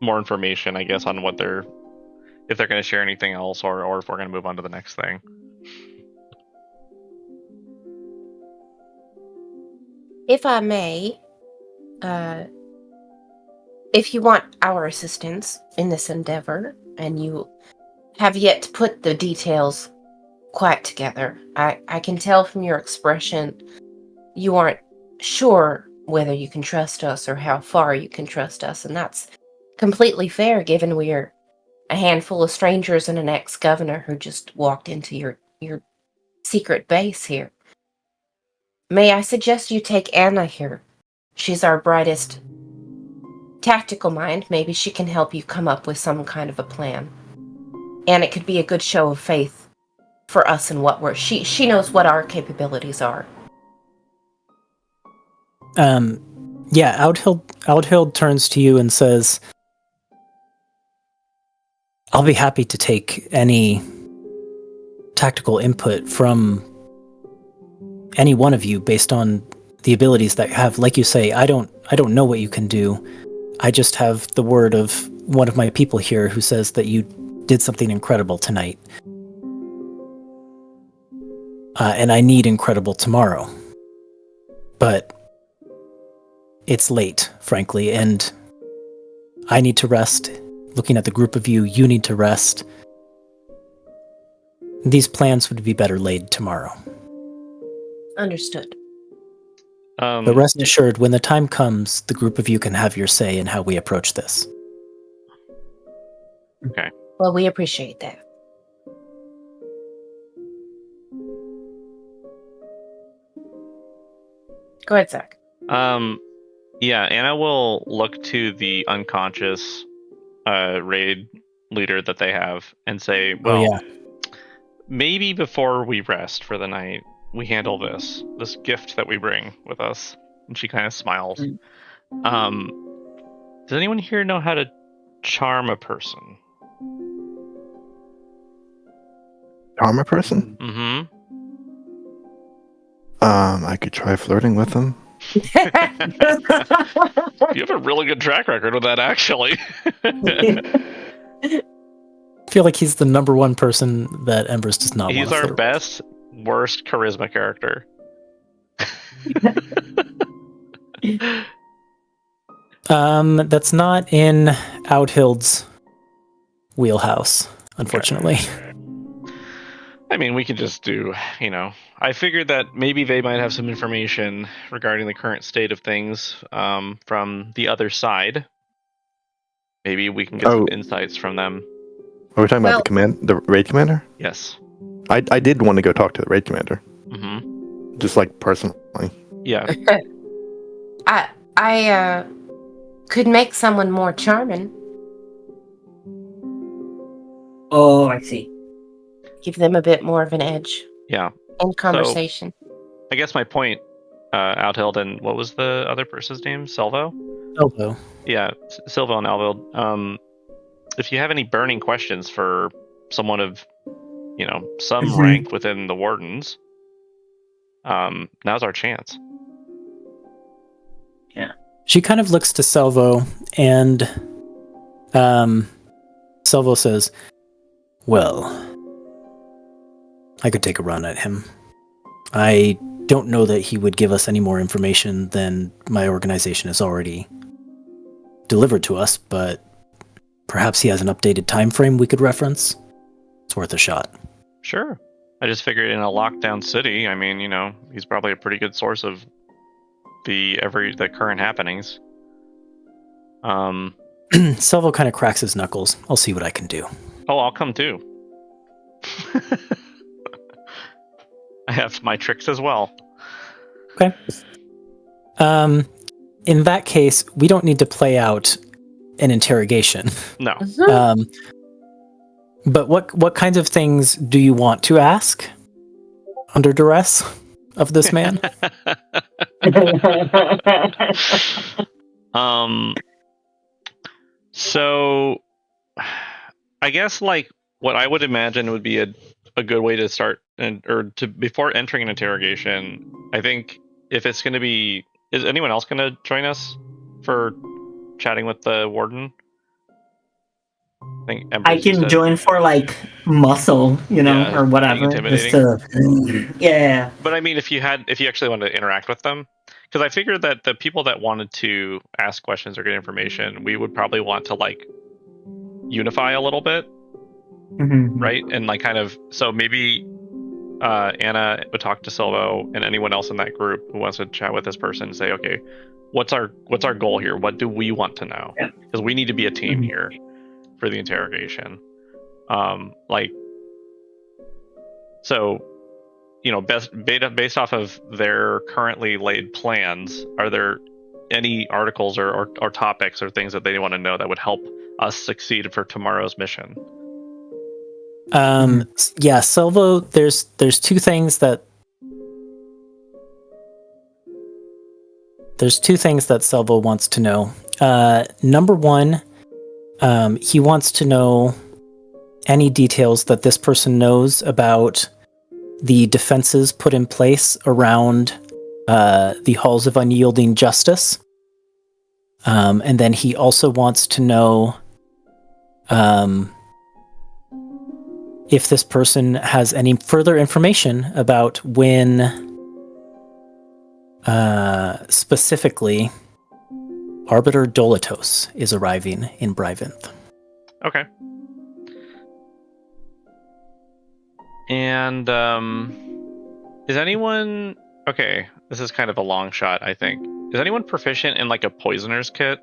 more information, I guess, on what if they're going to share anything else or if we're going to move on to the next thing. If I may, if you want our assistance in this endeavor, and you have yet to put the details quite together, I can tell from your expression you aren't sure whether you can trust us or how far you can trust us, and that's completely fair given we're a handful of strangers and an ex-governor who just walked into your secret base here. May I suggest you take Anna here? She's our brightest tactical mind. Maybe she can help you come up with some kind of a plan. And it could be a good show of faith for us and what we're... She knows what our capabilities are. Yeah, Outhild turns to you and says, I'll be happy to take any tactical input from any one of you based on the abilities that you have. Like you say, I don't know what you can do. I just have the word of one of my people here who says that you did something incredible tonight. And I need incredible tomorrow. But it's late, frankly, and I need to rest. Looking at the group of you, you need to rest. These plans would be better laid tomorrow. Understood. But rest assured, when the time comes, the group of you can have your say in how we approach this. Okay. Well, we appreciate that. Go ahead, Zach. Yeah, Anna will look to the unconscious raid leader that they have and say, well, maybe before we rest for the night, we handle this gift that we bring with us. And she kind of smiles. Does anyone here know how to charm a person? Charm a person? Mm-hmm. I could try flirting with them. You have a really good track record with that, actually. I feel like he's the number one person that Embers does not want to He's flirt our best, worst charisma character. That's not in Outhild's wheelhouse, unfortunately. Okay. I mean, we can just do, I figured that maybe they might have some information regarding the current state of things from the other side. Maybe we can get some insights from them. Are we talking about the raid commander? Yes. I did want to go talk to the raid commander. Mm-hmm. Just like personally. Yeah. I could make someone more charming. Oh, I see. Give them a bit more of an edge. Yeah. In conversation. So, I guess my point, Outhild, and what was the other person's name? Silvo? Silvo. Yeah, Silvo and Outhild. If you have any burning questions for someone of, some rank within the Wardens, now's our chance. Yeah. She kind of looks to Silvo, and Silvo says, well, I could take a run at him. I don't know that he would give us any more information than my organization has already delivered to us, but perhaps he has an updated time frame we could reference. It's worth a shot. Sure. I just figured in a lockdown city, I mean, he's probably a pretty good source of the current happenings. Salvo kind of cracks his knuckles. I'll see what I can do. Oh, I'll come too. I have my tricks as well. Okay. In that case, we don't need to play out an interrogation. No. But what kinds of things do you want to ask under duress of this man? So I guess like what I would imagine would be a good way to start before entering an interrogation. I think if it's going to be, is anyone else going to join us for chatting with the warden? I can join for like muscle, or whatever. Just to, yeah. But I mean, if you actually wanted to interact with them, because I figured that the people that wanted to ask questions or get information, we would probably want to like unify a little bit, right? And like kind of, so maybe Anna would talk to Silvo and anyone else in that group who wants to chat with this person and say, okay, what's our goal here? What do we want to know? Because we need to be a team here for the interrogation. Based off of their currently laid plans, are there any articles or topics or things that they want to know that would help us succeed for tomorrow's mission? Yeah, Silvo, there's two things that Silvo wants to know. Number one, he wants to know any details that this person knows about the defenses put in place around the halls of unyielding justice. And then he also wants to know if this person has any further information about when specifically Arbiter Dolitos is arriving in Bryvinth. Okay. And is anyone... Okay, this is kind of a long shot, I think. Is anyone proficient in like a poisoner's kit?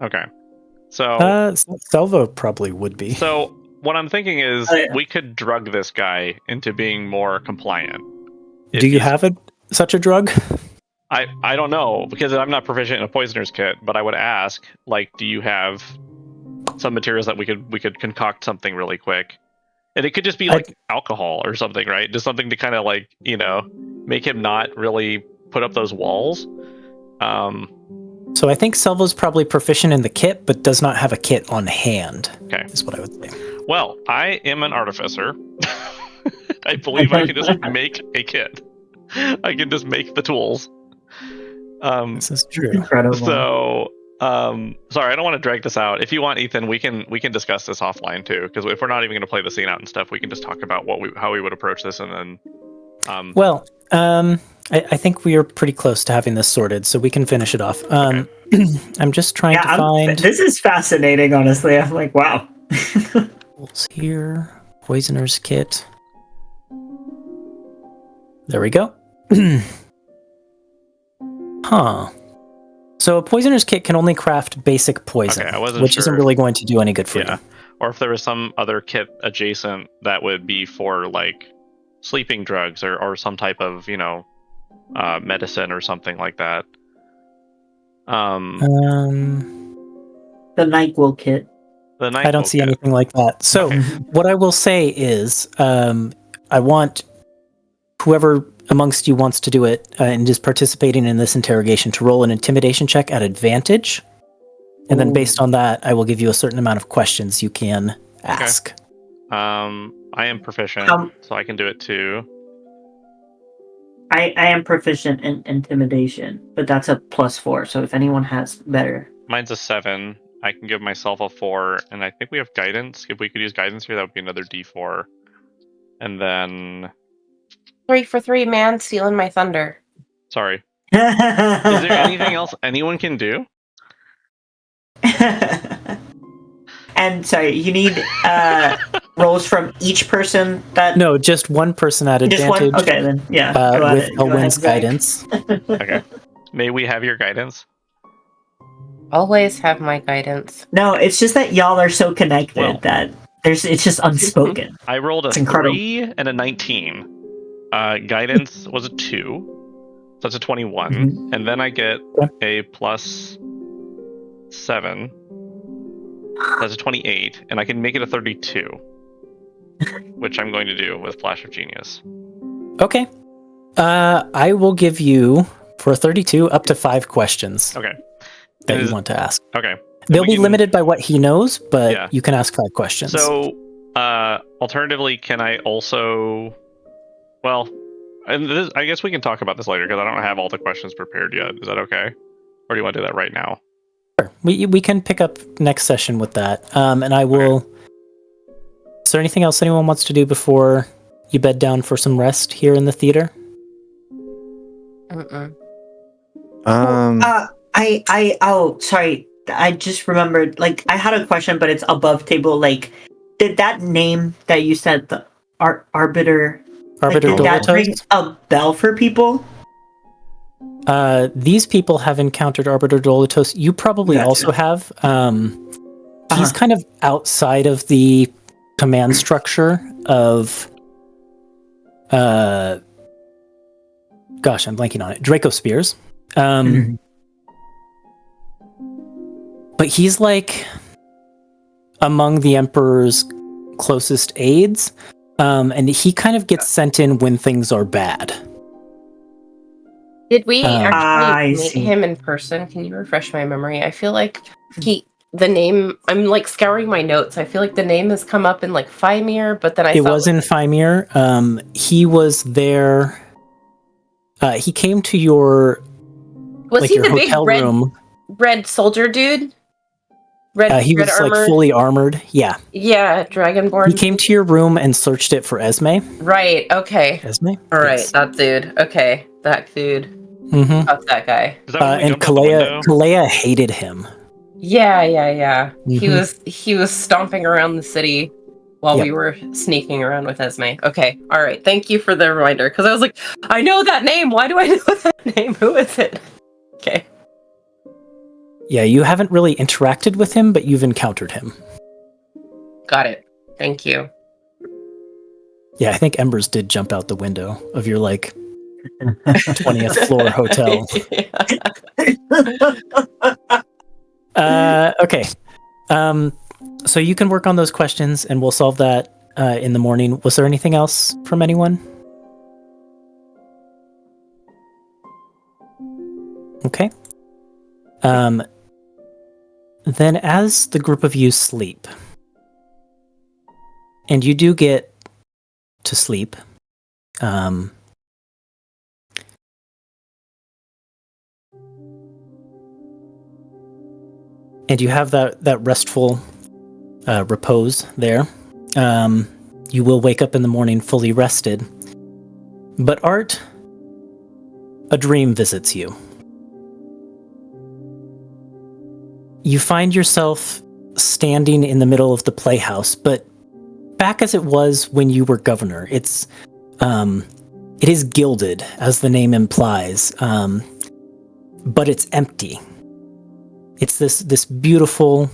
Okay. So Salvo probably would be. So what I'm thinking is we could drug this guy into being more compliant. Do you have such a drug? I don't know, because I'm not proficient in a poisoner's kit, but I would ask, like, do you have some materials that we could concoct something really quick? And it could just be like alcohol or something, right? Just something to kind of like, make him not really put up those walls. So I think Salvo's probably proficient in the kit, but does not have a kit on hand. Okay. Is what I would say. Well, I am an artificer. I believe I can just make a kit. I can just make the tools. This is true. Incredible. So, sorry, I don't want to drag this out. If you want, Ethan, we can discuss this offline too. Because if we're not even going to play the scene out and stuff, we can just talk about how we would approach this, and then. I think we are pretty close to having this sorted, so we can finish it off. Okay. I'm just trying to find. This is fascinating, honestly. I'm like, wow. What's here? Poisoner's kit. There we go. Huh. So a poisoner's kit can only craft basic poison, which isn't really going to do any good for you. Or if there was some other kit adjacent that would be for like sleeping drugs or some type of, medicine or something like that. The NyQuil kit. I don't see anything like that. So what I will say is I want whoever amongst you wants to do it and is participating in this interrogation to roll an intimidation check at advantage. And then based on that, I will give you a certain amount of questions you can ask. Okay. I am proficient, so I can do it too. I am proficient in intimidation, but that's a +4, so if anyone has better. Mine's a 7. I can give myself a 4, and I think we have guidance. If we could use guidance here, that would be another D4. And then... 3 for 3, man, stealing my thunder. Sorry. Is there anything else anyone can do? And sorry, you need rolls from each person that... No, just one person at advantage. Just one? Okay, then, yeah. With Elwyn's guidance. Okay. May we have your guidance? Always have my guidance. No, it's just that y'all are so connected Well. that it's just unspoken. I rolled a It's incredible. 3 and a 19. Guidance was a 2. So that's a 21. Mhm. And then I get a plus 7. That's a 28. And I can make it a 32. Which I'm going to do with Flash of Genius. Okay. I will give you, for a 32, up to 5 questions Okay. that you want to ask. Okay. They'll be limited by what he knows, but Yeah. you can ask 5 questions. So, alternatively, can I also... Well, and this, I guess we can talk about this later, because I don't have all the questions prepared yet. Is that okay? Or do you want to do that right now? Sure. We can pick up next session with that. And I will... Okay. Is there anything else anyone wants to do before you bed down for some rest here in the theater? Mm-mm. Oh, sorry. I just remembered, like, I had a question, but it's above table. Like, did that name that you said, the Arbiter... Arbiter did that Dolotos? ring a bell for people? These people have encountered Arbiter Dolotos. You probably Gotcha. also have. He's kind of outside of the command structure of... gosh, I'm blanking on it. Draco Spears. Mhm. But he's like among the Emperor's closest aides. And he kind of gets sent in when things are bad. Did we I actually meet see. him in person? Can you refresh my memory? I feel like the name, I'm like scouring my notes. I feel like the name has come up in like Fymir, but then I It thought, was in Fymir. He was there. He came to your was he your the big hotel room. red soldier dude? Red, He red was armor? like fully armored. Yeah. Yeah, Dragonborn. He came to your room and searched it for Esme. Right, okay. Esme? All right, Yes. that dude. Okay, that dude. Mm-hmm. Fuck that guy. Is that when we And jumped out the window? Kalea hated him. Yeah. Mhm. He was stomping around the city while Yep. we were sneaking around with Esme. Okay, all right. Thank you for the reminder, because I was like, I know that name. Why do I know that name? Who is it? Okay. Yeah, you haven't really interacted with him, but you've encountered him. Got it. Thank you. Yeah, I think Embers did jump out the window of your, like, 20th floor hotel. Okay. So you can work on those questions, and we'll solve that in the morning. Was there anything else from anyone? Okay. Then as the group of you sleep, and you do get to sleep, and you have that restful repose there, you will wake up in the morning fully rested. But Art, a dream visits you. You find yourself standing in the middle of the playhouse, but back as it was when you were governor. It is gilded, as the name implies, but it's empty. It's this beautiful,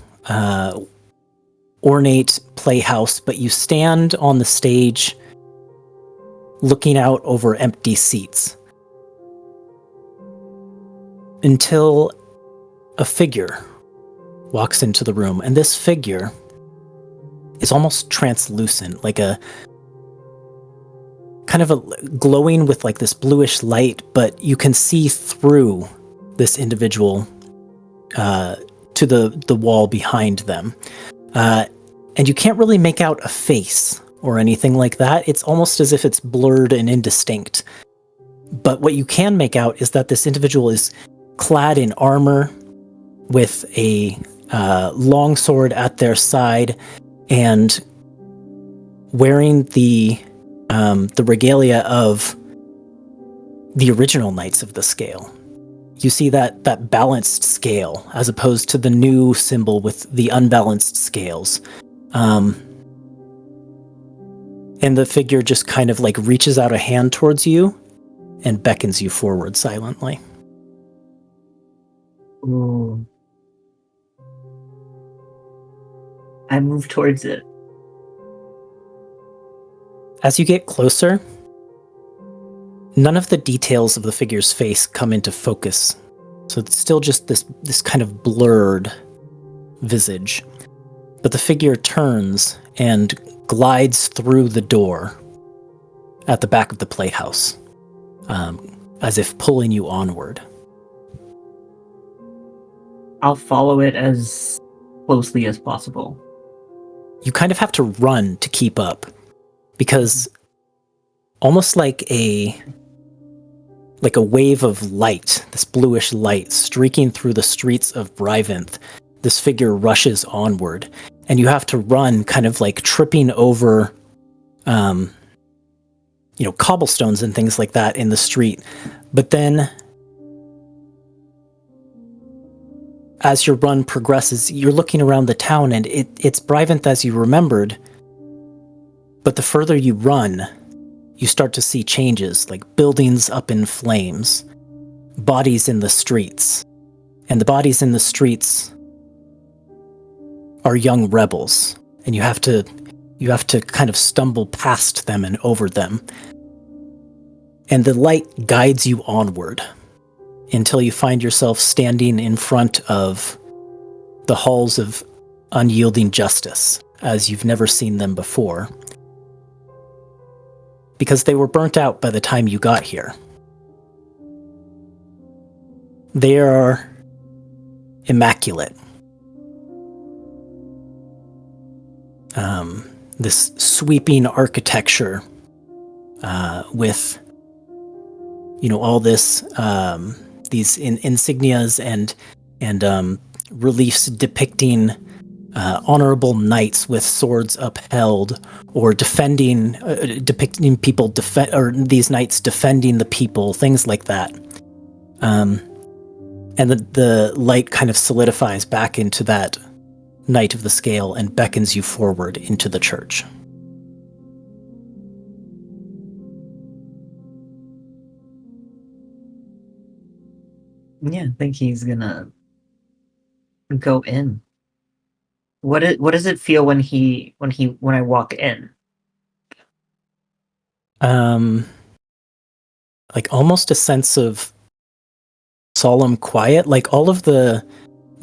ornate playhouse, but you stand on the stage looking out over empty seats until a figure walks into the room, and this figure is almost translucent, like a kind of a glowing with like this bluish light, but you can see through this individual to the wall behind them. And you can't really make out a face or anything like that. It's almost as if it's blurred and indistinct. But what you can make out is that this individual is clad in armor with a long sword at their side and wearing the regalia of the original Knights of the Scale. You see that balanced scale as opposed to the new symbol with the unbalanced scales. And the figure just kind of like reaches out a hand towards you and beckons you forward silently. Ooh. I move towards it. As you get closer, none of the details of the figure's face come into focus. So it's still just this kind of blurred visage. But the figure turns and glides through the door at the back of the playhouse, as if pulling you onward. I'll follow it as closely as possible. You kind of have to run to keep up, because almost like a wave of light, this bluish light streaking through the streets of Bryvanth, this figure rushes onward, and you have to run kind of like tripping over cobblestones and things like that in the street. But then as your run progresses, you're looking around the town, and it's Bryvanth as you remembered. But the further you run, you start to see changes, like buildings up in flames, bodies in the streets. And the bodies in the streets are young rebels, and you have to kind of stumble past them and over them. And the light guides you onward until you find yourself standing in front of the halls of unyielding justice, as you've never seen them before, because they were burnt out by the time you got here. They are immaculate. This sweeping architecture with, all this these insignias and reliefs depicting honorable knights with swords upheld, or depicting people or these knights defending the people, things like that. And the light kind of solidifies back into that Knight of the Scale and beckons you forward into the church. Yeah, I think he's gonna go in. What does it feel when I walk in? Like almost a sense of solemn quiet, like all of the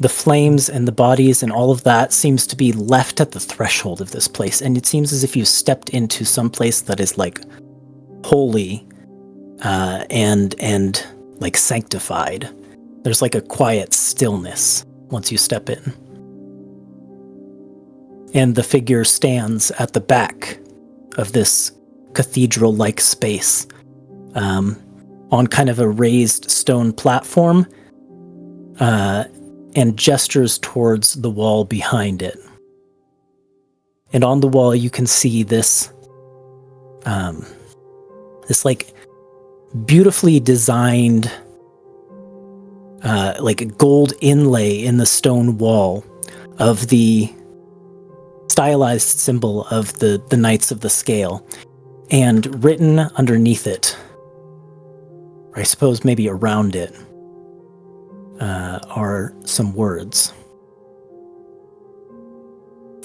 flames and the bodies and all of that seems to be left at the threshold of this place, and it seems as if you stepped into some place that is like holy and like sanctified. There's like a quiet stillness once you step in. And the figure stands at the back of this cathedral-like space, on kind of a raised stone platform, and gestures towards the wall behind it. And on the wall you can see this like beautifully designed like a gold inlay in the stone wall of the stylized symbol of the Knights of the Scale, and written underneath it, or I suppose maybe around it, are some words.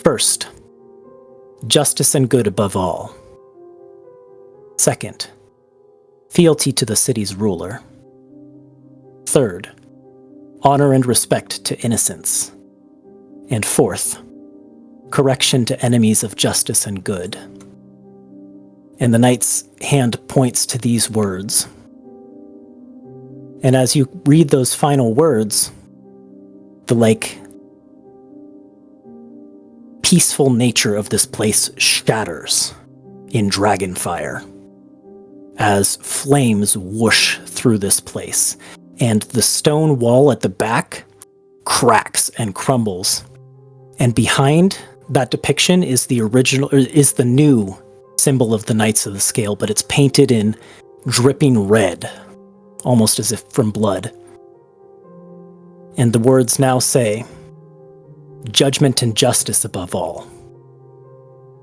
First, justice and good above all. Second, fealty to the city's ruler. Third, honor and respect to innocence. And fourth, correction to enemies of justice and good. And the knight's hand points to these words. And as you read those final words, the peaceful nature of this place shatters in dragonfire as flames whoosh through this place, and the stone wall at the back cracks and crumbles. And behind that depiction is the new symbol of the Knights of the Scale, but it's painted in dripping red, almost as if from blood. And the words now say, judgment and justice above all.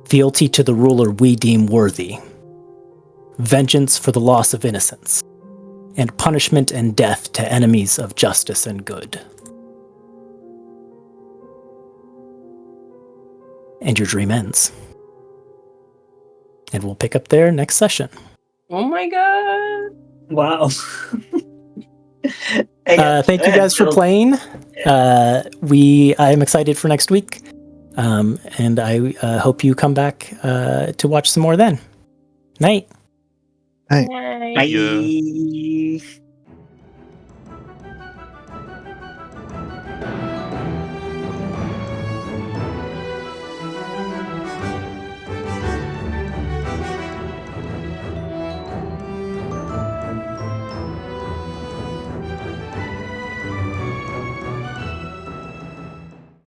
Fealty to the ruler we deem worthy. Vengeance for the loss of innocence. And punishment and death to enemies of justice and good. and your dream ends. And we'll pick up there next session. Oh my god. Wow. Thank you guys for playing. I am excited for next week. And I hope you come back to watch some more then. Night. Hey. Yay. Bye.